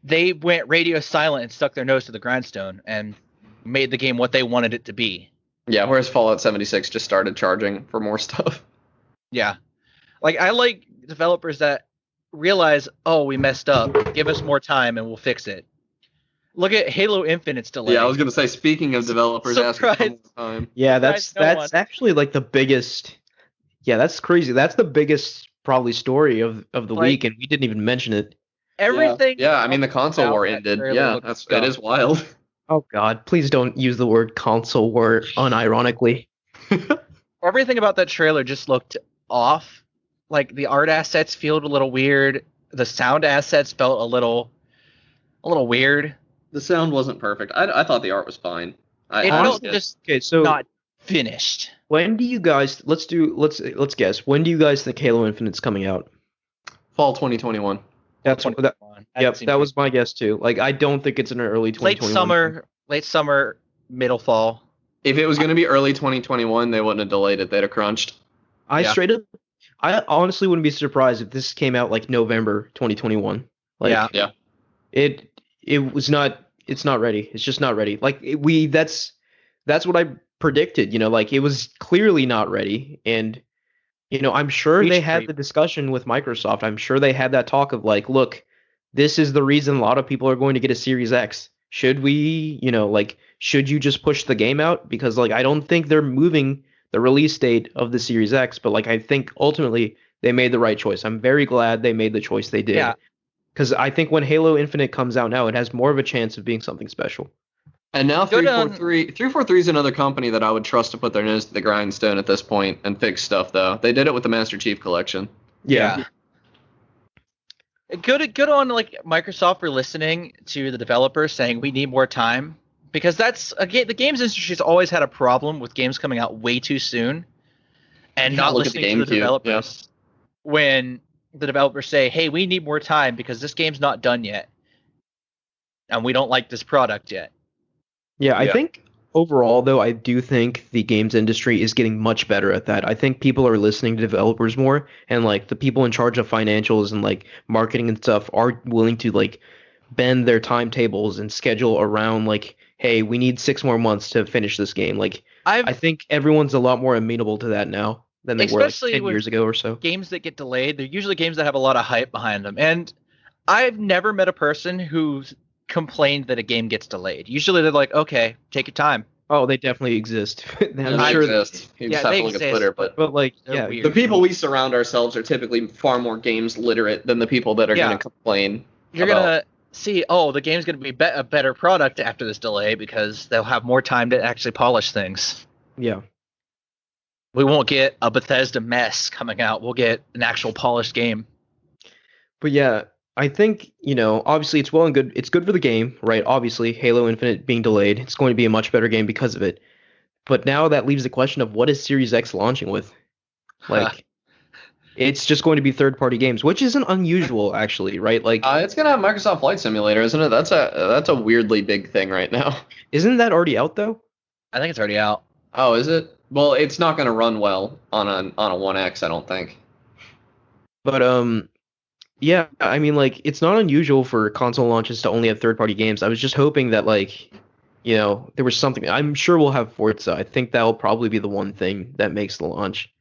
S3: they went radio silent and stuck their nose to the grindstone and made the game what they wanted it to be.
S2: yeah, whereas Fallout 76 just started charging for more stuff.
S3: Yeah, like I like developers that realize, we messed up, give us more time and we'll fix it. Look at Halo Infinite's delay.
S2: Yeah, I was gonna say, speaking of developers asking for
S3: Surprise.
S2: more time.
S1: Yeah, that's
S3: Surprise no
S1: that's actually like the biggest. Yeah, that's crazy. That's the biggest probably story of the
S3: Like-
S1: week, and we didn't even mention it.
S3: Everything.
S2: Yeah, I mean the console
S3: about
S2: war
S3: that
S2: ended.
S3: trailer
S2: Yeah,
S3: looks
S2: it
S3: dumb.
S2: is wild.
S1: Oh God, please don't use the word console war unironically.
S3: Everything about that trailer just looked off. Like the art assets felt a little weird. The sound assets felt a little weird.
S2: The sound wasn't perfect. I thought the art was fine. I
S3: It
S2: honestly
S3: felt just
S1: Okay, so
S3: not finished.
S1: when do you guys? Let's guess. When do you guys think Halo Infinite's coming out?
S2: fall 2021.
S1: That's what that.
S3: I
S1: Yep,
S3: haven't seen
S1: that
S3: it.
S1: was my guess too. Like I don't think it's an early
S3: late
S1: 2021.
S3: summer, middle fall.
S2: If it was going to be early 2021, they wouldn't have delayed it. They'd have crunched.
S1: I
S3: Yeah.
S1: straight up. I honestly wouldn't be surprised if this came out like November 2021. Like,
S3: Yeah.
S2: Yeah.
S1: It was not. It's not ready. It's just not ready. Like that's what I predicted. Like it was clearly not ready, and I'm sure
S3: Reach
S1: they had
S3: creep.
S1: the discussion with Microsoft. I'm sure they had that talk of like, look, this is the reason a lot of people are going to get a Series X. should we, like, should you just push the game out? Because like I don't think they're moving the release date of the Series X, but like I think ultimately they made the right choice. I'm very glad they made the choice they
S3: Yeah.
S1: did. Because I think when Halo Infinite comes out now, it has more of a chance of being something special.
S2: And now
S3: Good on-
S2: 343 is another company that I would trust to put their nose to the grindstone at this point and fix stuff, though. They did it with the Master Chief Collection.
S3: Yeah. Good on like Microsoft for listening to the developers saying we need more time, because that's again the games industry's always had a problem with games coming out way too soon and
S2: Yeah,
S3: not
S2: look at the
S3: listening to the
S2: GameCube,
S3: developers when the developers say, "Hey, we need more time because this game's not done yet, and we don't like this product yet."
S1: Yeah, I
S2: Yeah.
S1: think overall, though, I do think the games industry is getting much better at that. I think people are listening to developers more, and like the people in charge of financials and like marketing and stuff are willing to like bend their timetables and schedule around like, hey, we need 6 more months to finish this game. Like, I think everyone's a lot more amenable to that now than they were like
S3: Especially
S1: 10
S3: with
S1: years ago or so.
S3: games that get delayed, they're usually games that have a lot of hype behind them. And I've never met a person who's complained that a game gets delayed. Usually they're like, okay, take your time.
S1: Oh, they definitely exist. I'm
S2: I
S1: sure,
S2: exist. You just have
S3: they
S2: to look at
S3: exist,
S2: Twitter, but
S1: but like,
S3: They're
S1: yeah,
S3: weird.
S2: the people we surround ourselves are typically far more games literate than the people that are
S3: Yeah.
S2: going to complain.
S3: You're
S2: about-
S3: going to see, oh, the game's going to be a better product after this delay because they'll have more time to actually polish things.
S1: yeah.
S3: We won't get a Bethesda mess coming out. We'll get an actual polished game.
S1: But yeah, I think, obviously it's well and good. It's good for the game, right? Obviously, Halo Infinite being delayed, it's going to be a much better game because of it. But now that leaves the question of what is Series X launching with? Like, it's just going to be third-party games, which isn't unusual, actually, right? Like,
S2: it's going to have Microsoft Flight Simulator, isn't it? That's a weirdly big thing right now.
S1: isn't that already out though?
S3: I think it's already out.
S2: Oh, is it? Well, it's not going to run well on a 1X, I don't think.
S1: But yeah, I mean, like, it's not unusual for console launches to only have third-party games. I was just hoping that, like, there was something. I'm sure we'll have Forza. I think that'll probably be the one thing that makes the launch.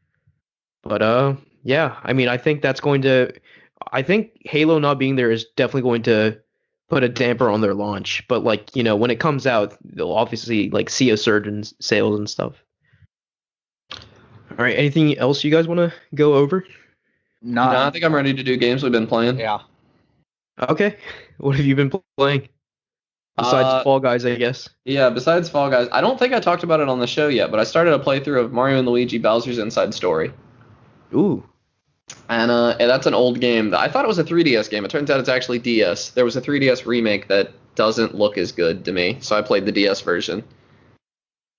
S1: But yeah, I mean, I think Halo not being there is definitely going to put a damper on their launch. But like, when it comes out, they'll obviously like see a surge in sales and stuff. All right, anything else you guys want to go over?
S2: No, I think I'm ready to do games we've been playing.
S3: Yeah.
S1: Okay, what have you been playing besides Fall Guys, I guess?
S2: Yeah, besides Fall Guys, I don't think I talked about it on the show yet, but I started a playthrough of Mario and Luigi Bowser's Inside Story.
S1: Ooh,
S2: And that's an old game. I thought it was a 3DS game. It turns out it's actually DS. There was a 3DS remake that doesn't look as good to me, so I played the DS version.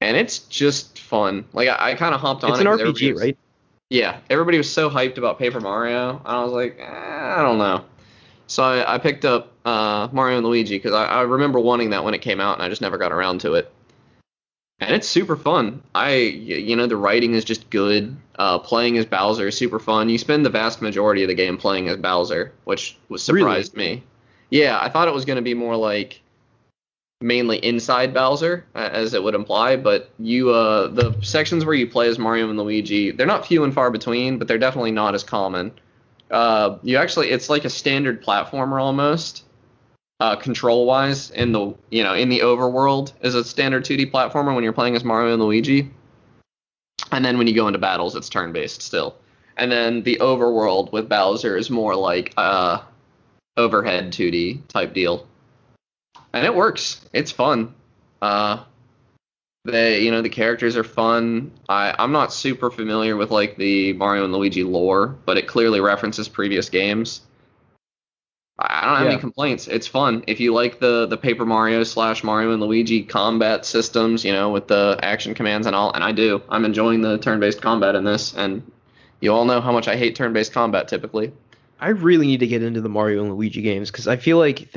S2: And it's just fun. Like, I kind of hopped on
S1: it's
S2: it.
S1: an
S2: 'cause everybody
S1: RPG,
S2: was-
S1: right?
S2: Yeah, everybody was so hyped about Paper Mario, and I was like, I don't know. So I picked up Mario and Luigi because I remember wanting that when it came out, and I just never got around to it. And it's super fun. The writing is just good. Playing as Bowser is super fun. You spend the vast majority of the game playing as Bowser, which surprised me. Yeah, I thought it was going to be more like mainly inside Bowser, as it would imply, but the sections where you play as Mario and Luigi, they're not few and far between, but they're definitely not as common. It's like a standard platformer almost, control-wise, in the overworld is a standard 2D platformer when you're playing as Mario and Luigi, and then when you go into battles, it's turn-based still. And then the overworld with Bowser is more like overhead 2D type deal. And it works. It's fun. The characters are fun. I'm not super familiar with like the Mario and Luigi lore, but it clearly references previous games. I don't have any complaints. It's fun. If you like the Paper Mario / Mario and Luigi combat systems, with the action commands and all, and I do. I'm enjoying the turn-based combat in this, and you all know how much I hate turn-based combat typically.
S1: I really need to get into the Mario and Luigi games because I feel like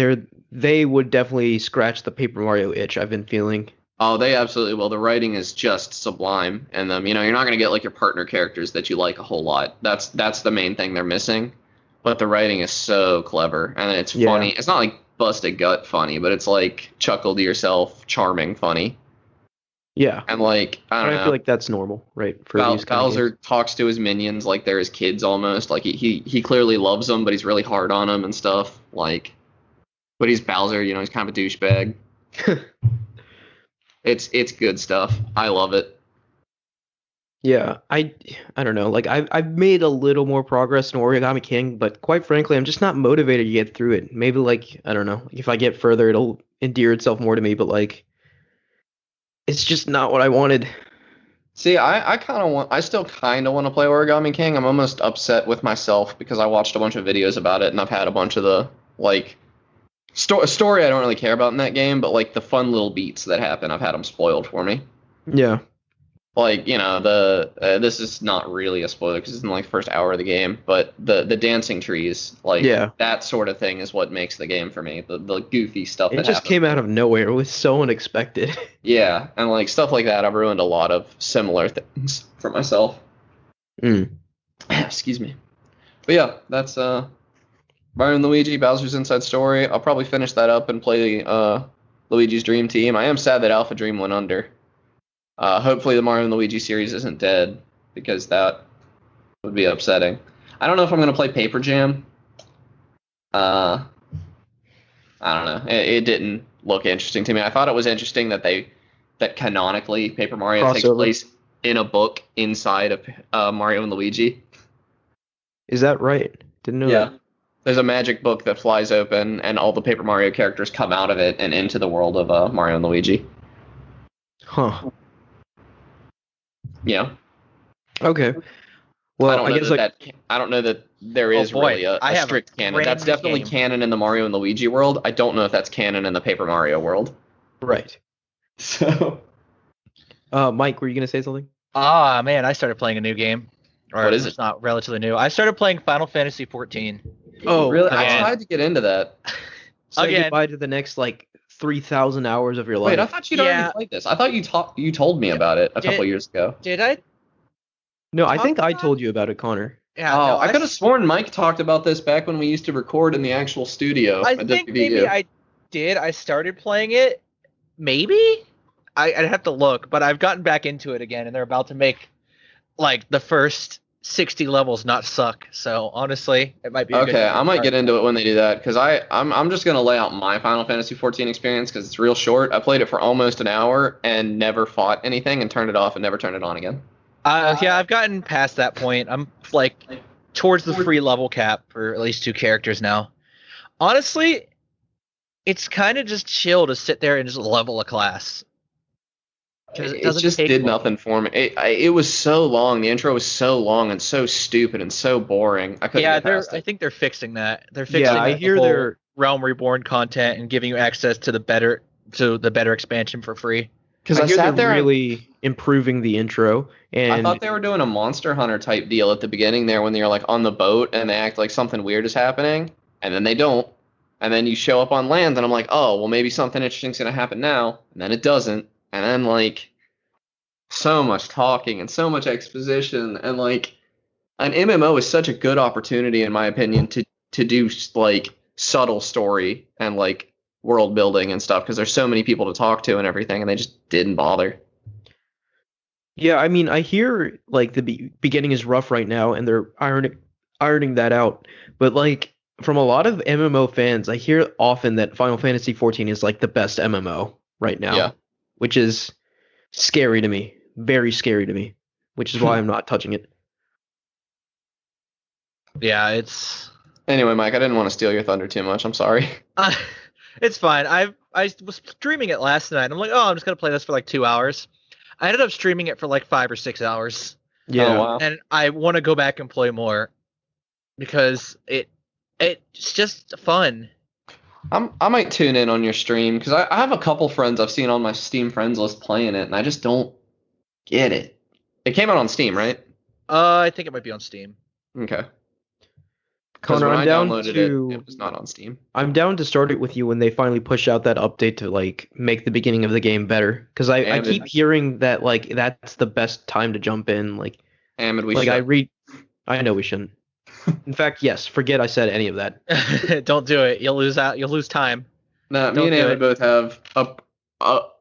S1: they would definitely scratch the Paper Mario itch I've been feeling.
S2: Oh, they absolutely will. The writing is just sublime in them. You're not going to get like your partner characters that you like a whole lot. That's the main thing they're missing. But the writing is so clever, and it's funny. It's not like busted gut funny, but it's like chuckle to yourself, charming funny.
S1: Yeah.
S2: And like I don't know.
S1: feel like that's normal, right? For these kind of
S2: Bowser
S1: games.
S2: talks to his minions like they're his kids almost. Like he clearly loves them, but he's really hard on them and stuff. Like, but he's Bowser. He's kind of a douchebag. It's good stuff. I love it.
S1: Yeah, I don't know. Like I've made a little more progress in Origami King, but quite frankly, I'm just not motivated to get through it. Maybe like I don't know. If I get further, it'll endear itself more to me. But like, it's just not what I wanted.
S2: See, I still kind of want to play Origami King. I'm almost upset with myself because I watched a bunch of videos about it and I've had a bunch of the like story I don't really care about in that game, but like the fun little beats that happen, I've had them spoiled for me.
S1: Yeah.
S2: Like, you know, this is not really a spoiler because it's in like the first hour of the game, but the dancing trees, like
S1: Yeah.
S2: that sort of thing is what makes the game for me. The goofy stuff
S1: It
S2: that
S1: just
S2: happens.
S1: came out of nowhere. It was so unexpected.
S2: Yeah, and like stuff like that, I've ruined a lot of similar things for myself.
S1: Mm.
S2: Excuse me. But yeah, that's Mario and Luigi, Bowser's Inside Story. I'll probably finish that up and play Luigi's Dream Team. I am sad that Alpha Dream went under. Hopefully the Mario and Luigi series isn't dead because that would be upsetting. I don't know if I'm gonna play Paper Jam. I don't know. It didn't look interesting to me. I thought it was interesting that canonically Paper Mario takes
S1: Crossover.
S2: place in a book inside of Mario and Luigi.
S1: Is that right? Didn't know that.
S2: There's a magic book that flies open, and all the Paper Mario characters come out of it and into the world of Mario and Luigi.
S1: Huh.
S2: Yeah.
S1: Okay. Well, I guess like
S2: I don't know that there
S3: Oh,
S2: is
S3: boy.
S2: really a
S3: I have a
S2: strict canon.
S3: brand
S2: That's
S3: new
S2: definitely
S3: game.
S2: canon in the Mario and Luigi world. I don't know if that's canon in the Paper Mario world.
S1: right.
S2: So
S1: Mike, were you gonna say something?
S3: Ah, man, I started playing a new game. Or
S2: What is
S3: it's
S2: it?
S3: not relatively new. I started playing Final Fantasy 14.
S1: Oh,
S2: really? I
S3: again.
S2: tried to get into that.
S1: Say
S3: Again.
S1: goodbye to the next like 3,000 hours of your life.
S2: Wait, I thought you'd
S3: Yeah.
S2: already played this. I thought you told me about it a couple years ago.
S3: Did I?
S1: No, I
S3: Talk
S1: think I
S3: about-
S1: told you about it, Connor.
S3: Yeah,
S2: Oh,
S3: no,
S2: I could have sworn Mike talked about this back when we used to record in the actual studio.
S3: I
S2: at
S3: think
S2: WVU.
S3: maybe I did. I started playing it. Maybe? I'd have to look, but I've gotten back into it again, and they're about to make like the first 60 levels not suck. So honestly, it might be a good
S2: Okay,
S3: time to
S2: I might
S3: start.
S2: get into it when they do that because I'm just gonna lay out my Final Fantasy 14 experience because it's real short. I played it for almost an hour and never fought anything and turned it off and never turned it on again.
S3: Yeah, I've gotten past that point. I'm like towards the free level cap for at least 2 characters now. Honestly, it's kind of just chill to sit there and just level a class. 'Cause it
S2: It
S3: doesn't
S2: just
S3: take
S2: did
S3: long.
S2: nothing for me. It was so long. The intro was so long and so stupid and so boring. I couldn't
S3: Yeah,
S2: get past
S3: I
S2: it.
S3: think they're fixing that. They're fixing
S1: Yeah, I
S3: the
S1: hear
S3: whole
S1: they're
S3: Realm Reborn content and giving you access to the better expansion for free.
S2: Because
S1: I
S2: I
S1: hear
S2: sat
S1: they're
S2: there and
S1: really improving the intro, and
S2: I thought they were doing a Monster Hunter type deal at the beginning there when you're like on the boat and they act like something weird is happening, and then they don't. And then you show up on land and I'm like, oh, well maybe something interesting's gonna happen now, and then it doesn't. And then like so much talking and so much exposition and like an MMO is such a good opportunity in my opinion to do like subtle story and like world building and stuff because there's so many people to talk to and everything and they just didn't bother.
S1: yeah, I mean, I hear like the beginning is rough right now, and they're ironing that out. But like from a lot of MMO fans, I hear often that Final Fantasy 14 is like the best MMO right now,
S2: Yeah.
S1: which is scary to me, very scary to me, which is why I'm not touching it.
S3: Yeah, it's
S2: Anyway, Mike, I didn't want to steal your thunder too much. I'm sorry.
S3: it's fine. I was streaming it last night. I'm like, oh, I'm just gonna play this for like 2 hours. I ended up streaming it for like 5 or 6 hours,
S1: Yeah,
S2: Oh, wow.
S3: and I want to go back and play more because it's just fun.
S2: I might tune in on your stream because I have a couple friends I've seen on my Steam friends list playing it, and I just don't get it. It came out on Steam, right?
S3: I think it might be on Steam.
S2: Okay. Because
S1: Connor,
S2: when
S1: I'm
S2: I
S1: down
S2: downloaded
S1: to
S2: it was not on Steam.
S1: I'm down to start it with you when they finally push out that update to like make the beginning of the game better. Because I
S2: And
S1: keep hearing that like that's the best time to jump in. Like
S2: And we
S1: like
S2: should.
S1: I know we shouldn't. In fact, yes, forget I said any of that.
S3: Don't do it. You'll lose out. You'll lose time.
S2: No, me
S3: Don't
S2: and
S3: do
S2: Ahmed
S3: it.
S2: both have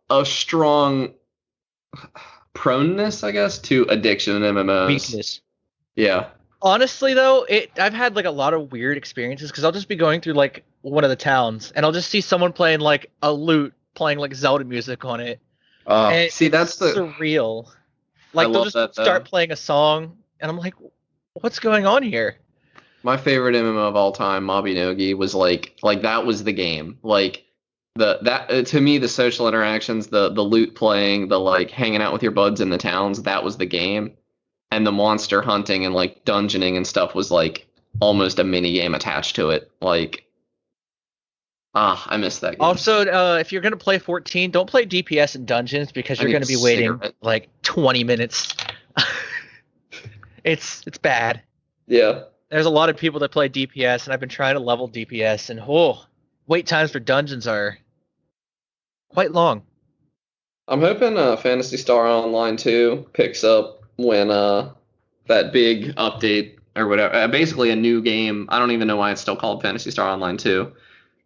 S2: a strong proneness, I guess, to addiction in MMOs.
S1: Weakness.
S2: Yeah.
S3: Honestly, though, I've had like a lot of weird experiences because I'll just be going through like one of the towns and I'll just see someone playing like a lute playing like Zelda music on it. And
S2: See, that's
S3: it's
S2: the
S3: surreal.
S2: I
S3: Like they'll
S2: love
S3: just
S2: that,
S3: start
S2: though.
S3: playing a song, and I'm like, what's going on here?
S2: My favorite MMO of all time, Mabinogi, was like that was the game. Like to me, the social interactions, the loot playing, the like hanging out with your buds in the towns, that was the game. And the monster hunting and like dungeoning and stuff was like almost a mini game attached to it. Like, I miss that game.
S3: Also, if you're gonna play 14, don't play DPS in dungeons because
S2: I
S3: you're
S2: need
S3: gonna
S2: a
S3: be waiting
S2: cigarette.
S3: like 20 minutes. It's bad.
S2: Yeah.
S3: There's a lot of people that play DPS, and I've been trying to level DPS, and wait times for dungeons are quite long.
S2: I'm hoping Phantasy Star Online 2 picks up when that big update or whatever, basically a new game. I don't even know why it's still called Phantasy Star Online 2.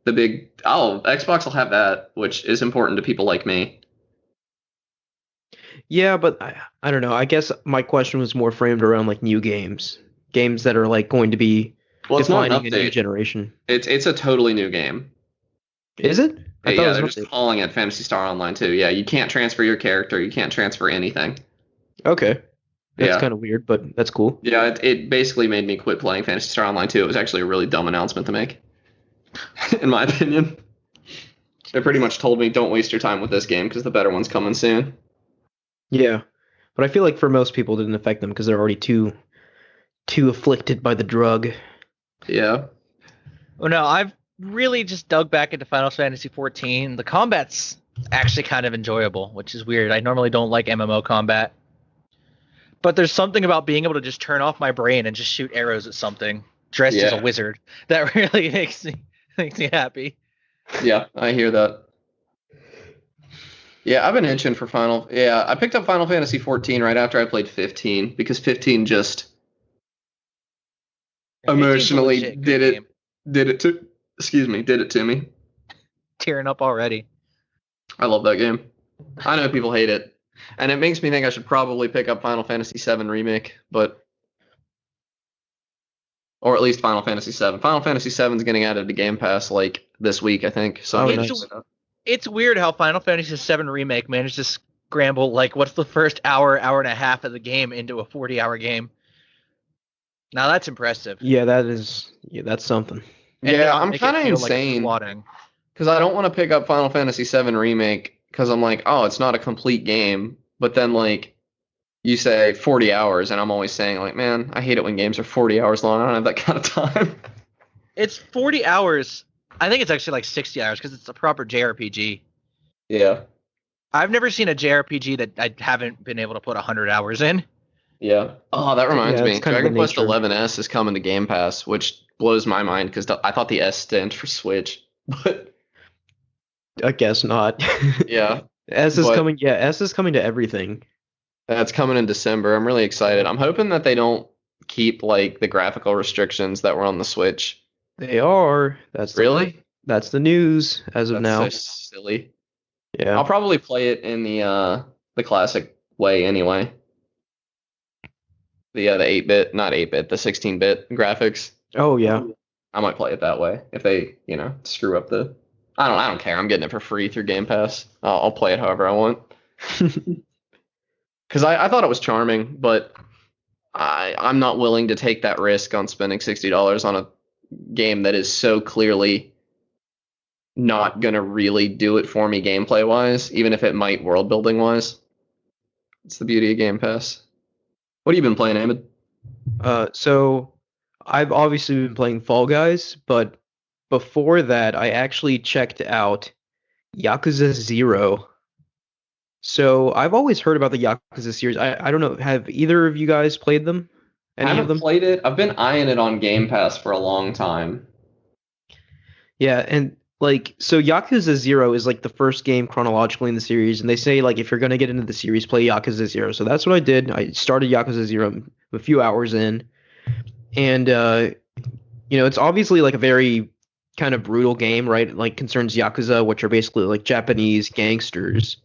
S2: The big Xbox will have that, which is important to people like me.
S1: Yeah, but I don't know. I guess my question was more framed around like new games, games that are like going to be
S2: Well, it's not an
S1: defining a new
S2: update.
S1: generation.
S2: It's a totally new game.
S1: Is it? I thought it
S2: Yeah,
S1: was
S2: they're
S1: an
S2: just
S1: update.
S2: calling it Phantasy Star Online 2. Yeah, you can't transfer your character. You can't transfer anything.
S1: Okay, that's
S2: Yeah.
S1: kind of weird, but that's cool.
S2: Yeah, it basically made me quit playing Phantasy Star Online 2. It was actually a really dumb announcement to make, in my opinion. They pretty much told me, don't waste your time with this game because the better one's coming soon.
S1: Yeah, but I feel like for most people it didn't affect them because they're already too afflicted by the drug.
S2: Yeah.
S3: Well, no, I've really just dug back into Final Fantasy 14. The combat's actually kind of enjoyable, which is weird. I normally don't like MMO combat. But there's something about being able to just turn off my brain and just shoot arrows at something dressed as a
S2: Yeah.
S3: wizard that really makes me happy.
S2: Yeah, I hear that. Yeah, I've been itching for Final. Yeah, I picked up Final Fantasy 14 right after I played 15 because 15 just
S3: 15's a
S2: emotionally
S3: legit good game.
S2: did it to me.
S3: Tearing up already.
S2: I love that game. I know people hate it, and it makes me think I should probably pick up Final Fantasy VII Remake, or at least Final Fantasy VII. Final Fantasy VII is getting added to Game Pass like this week, I think. So
S1: Oh,
S2: I'm
S1: nice.
S2: just-
S3: It's weird how Final Fantasy VII Remake managed to scramble like what's the first hour and a half of the game into a 40-hour game. Now that's impressive.
S1: Yeah, that's something.
S3: And
S2: yeah,
S3: not
S2: I'm
S3: make it
S2: kind of
S3: feel like
S2: insane
S3: plotting.
S2: because I don't want to pick up Final Fantasy VII Remake because I'm like, oh, it's not a complete game. But then like you say 40 hours, and I'm always saying like, man, I hate it when games are 40 hours long. I don't have that kind of time.
S3: It's 40 hours. I think it's actually like 60 hours because it's a proper JRPG.
S2: Yeah,
S3: I've never seen a JRPG that I haven't been able to put 100 hours in.
S2: yeah. Oh, that reminds
S1: Yeah,
S2: me.
S1: it's kind of
S2: Dragon
S1: the
S2: Quest
S1: nature.
S2: 11S is coming to Game Pass, which blows my mind because I thought the S stands for Switch, but
S1: I guess not.
S2: yeah.
S1: S is
S2: but-
S1: coming. Yeah, S is coming to everything.
S2: That's coming in December. I'm really excited. I'm hoping that they don't keep like the graphical restrictions that were on the Switch.
S1: They are. That's
S2: Really?
S1: That's the news as of
S2: That's
S1: now.
S2: so silly.
S1: Yeah.
S2: I'll probably play it in the classic way anyway. The 8-bit, not 8-bit, the 16-bit graphics.
S1: Oh yeah.
S2: I might play it that way if they, screw up the. I don't care. I'm getting it for free through Game Pass. I'll play it however I want. Because I thought it was charming, but I'm not willing to take that risk on spending $60 on a game that is so clearly not gonna really do it for me gameplay wise, even if it might world building wise. It's the beauty of Game Pass. What have you been playing, Ahmed?
S1: So I've obviously been playing Fall Guys, but before that, I actually checked out Yakuza 0. So I've always heard about the Yakuza series. I don't know. Have either of you guys played them?
S2: I
S1: Any of
S2: haven't
S1: them?
S2: played it. I've been eyeing it on Game Pass for a long time.
S1: Yeah, and like so Yakuza 0 is like the first game chronologically in the series, and they say like if you're gonna get into the series, play Yakuza 0. So that's what I did. I started Yakuza 0 I'm a few hours in. And it's obviously like a very kind of brutal game, right? Like concerns Yakuza, which are basically like Japanese gangsters.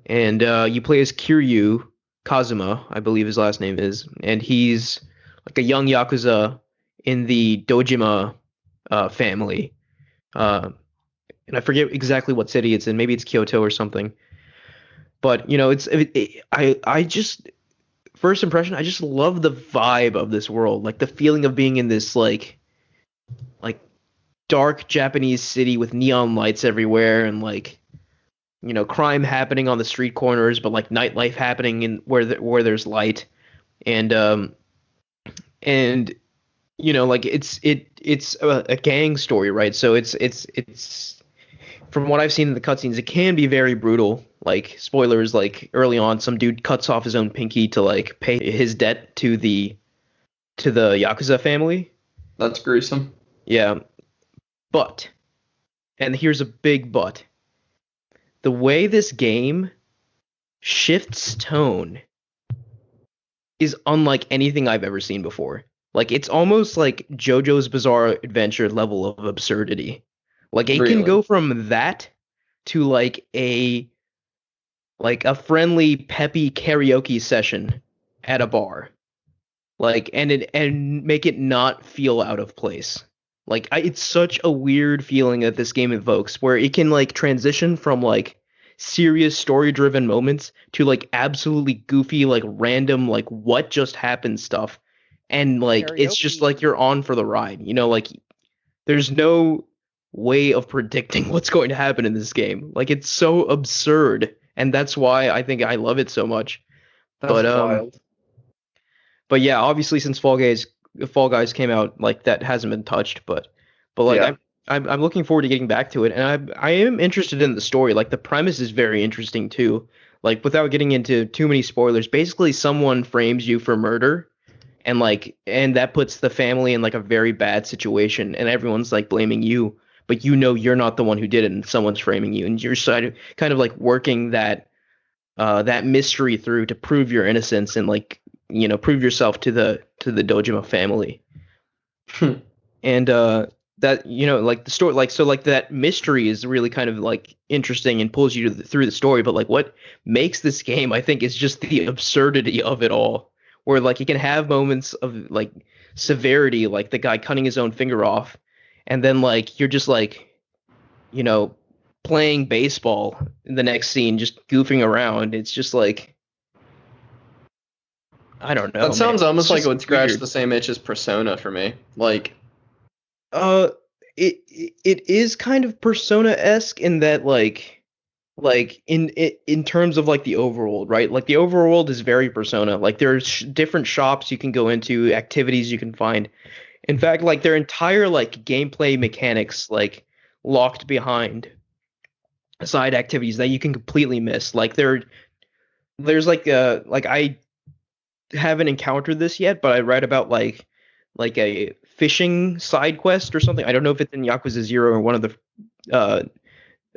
S1: And you play as Kiryu Kazuma, I believe his last name is, and he's like a young Yakuza in the Dojima family. and I forget exactly what city it's in. Maybe it's Kyoto or something. But I just first impression, I just love the vibe of this world, like the feeling of being in this like dark Japanese city with neon lights everywhere and like crime happening on the street corners, but like nightlife happening in where there's light and and like it's a gang story, right? So it's from what I've seen in the cutscenes, it can be very brutal. Like spoilers, like early on, some dude cuts off his own pinky to like pay his debt to the Yakuza family.
S2: That's gruesome.
S1: Yeah, but and here's a big but. The way this game shifts tone is unlike anything I've ever seen before. Like it's almost like JoJo's Bizarre Adventure level of absurdity. Like it can
S2: Really?
S1: go from that to like a friendly peppy karaoke session at a bar. Like and make it not feel out of place. Like it's such a weird feeling that this game evokes where it can like transition from like serious story driven moments to like absolutely goofy like random like what just happened stuff, and like it's just
S3: Karaoke.
S1: like you're on for the ride, like there's no way of predicting what's going to happen in this game. Like it's so absurd, and that's why I think I love it so much.
S2: That's
S1: But
S2: wild.
S1: but yeah, obviously since Fall Guys came out, like that hasn't been touched, but like
S2: Yeah.
S1: I'm looking forward to getting back to it, and I am interested in the story. Like the premise is very interesting too. Like without getting into too many spoilers, basically someone frames you for murder, and that puts the family in like a very bad situation, and everyone's like blaming you, but you're not the one who did it, and someone's framing you, and you're kind of like working that mystery through to prove your innocence and like prove yourself to the Dojima family. And that like the story, like so like that mystery is really kind of like interesting and pulls you through the story, but like what makes this game I think is just the absurdity of it all, where like you can have moments of like severity, like the guy cutting his own finger off, and then like you're just like you know playing baseball in the next scene, just goofing around. It's just like I don't know,
S2: That sounds
S1: man.
S2: almost
S1: It's
S2: like it
S1: just
S2: would scratch
S1: weird.
S2: the same itch as Persona for me. Like,
S1: Uh, it is kind of Persona-esque in that like in terms of like the overworld, right? Like the overworld is very Persona. Like there's different shops you can go into, activities you can find. In fact, like their entire like gameplay mechanics like locked behind side activities that you can completely miss. Like there's like I haven't encountered this yet, but I read about like a fishing side quest or something. I don't know if it's in Yakuza 0 or one of the uh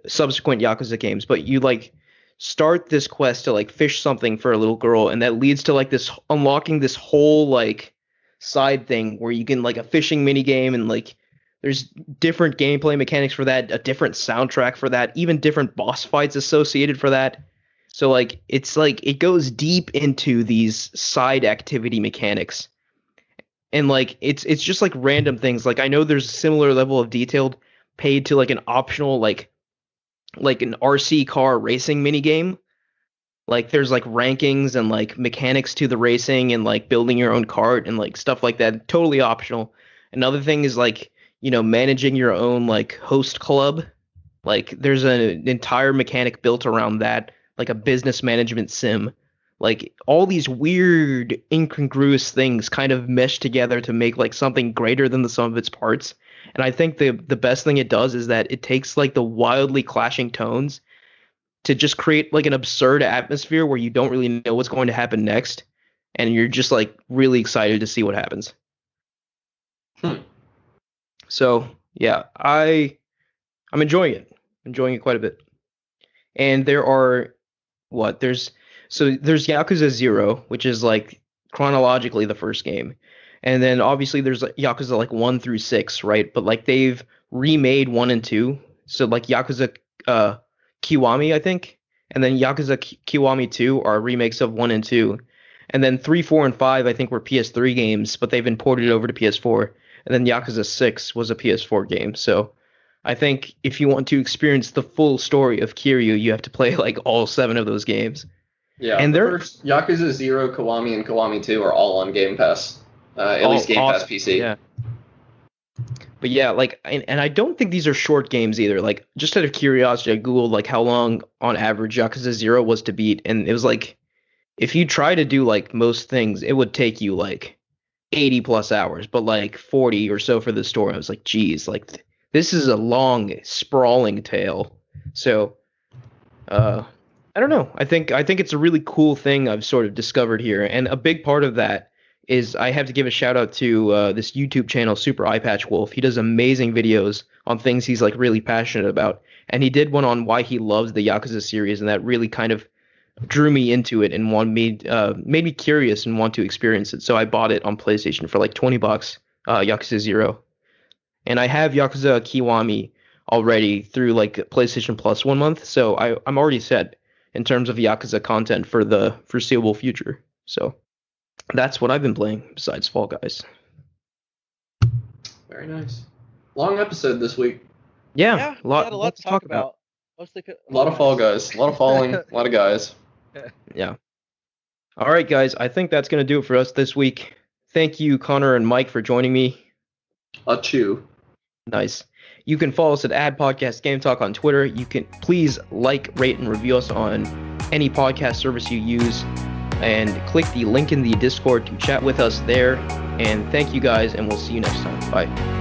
S1: subsequent Yakuza games, but you like start this quest to like fish something for a little girl, and that leads to like this unlocking this whole like side thing where you can like a fishing mini game, and like there's different gameplay mechanics for that, a different soundtrack for that, even different boss fights associated for that. So like it goes deep into these side activity mechanics, and like it's just like random things. Like I know there's a similar level of detail paid to like an optional like an RC car racing mini game. Like there's like rankings and like mechanics to the racing and like building your own cart and like stuff like that. Totally optional. Another thing is like, managing your own like host club. Like there's an entire mechanic built around that, like a business management sim. Like all these weird incongruous things kind of mesh together to make like something greater than the sum of its parts. And I think the best thing it does is that it takes like the wildly clashing tones to just create like an absurd atmosphere where you don't really know what's going to happen next, and you're just like really excited to see what happens.
S2: hmm.
S1: So yeah, I'm enjoying it quite a bit. And there are what there's Yakuza 0, which is like chronologically the first game. And then obviously there's like, Yakuza like 1 through 6, right? But like they've remade 1 and 2. So like Yakuza Kiwami, I think. And then Yakuza Kiwami 2 are remakes of 1 and 2. And then 3, 4, and 5 I think were PS3 games, but they've been ported over to PS4. And then Yakuza 6 was a PS4 game. So I think if you want to experience the full story of Kiryu, you have to play like all 7 of those games.
S2: Yeah,
S1: And
S2: the
S1: they're
S2: first Yakuza 0, Kiwami, and Kiwami 2 are all on Game Pass. At least Game Pass PC.
S1: Yeah. But yeah, like, and I don't think these are short games either. Like, just out of curiosity, I googled like how long on average Yakuza 0 was to beat, and it was like, if you try to do like most things, it would take you like 80 plus hours, but like 40 or so for the story. I was like, geez, like this is a long, sprawling tale. So, I don't know. I think it's a really cool thing I've sort of discovered here, and a big part of that is I have to give a shout out to this YouTube channel, Super Eye Patch Wolf. He does amazing videos on things he's like really passionate about, and he did one on why he loves the Yakuza series, and that really kind of drew me into it and made me curious and want to experience it. So I bought it on PlayStation for like $20, Yakuza 0, and I have Yakuza Kiwami already through like PlayStation Plus 1 month, so I'm already set in terms of Yakuza content for the foreseeable future. So that's what I've been playing besides Fall Guys.
S2: Very nice. Long episode this week.
S1: Yeah,
S3: we had a lot to talk about. Mostly
S2: A lot of Fall Guys. A lot of falling. A lot of guys.
S1: Yeah. All right, guys. I think that's going to do it for us this week. Thank you, Connor and Mike, for joining me.
S2: Achoo.
S1: Nice. You can follow us at @Podcast Game Talk on Twitter. You can please like, rate, and review us on any podcast service you use. And click the link in the Discord to chat with us there. And thank you guys, and we'll see you next time. Bye.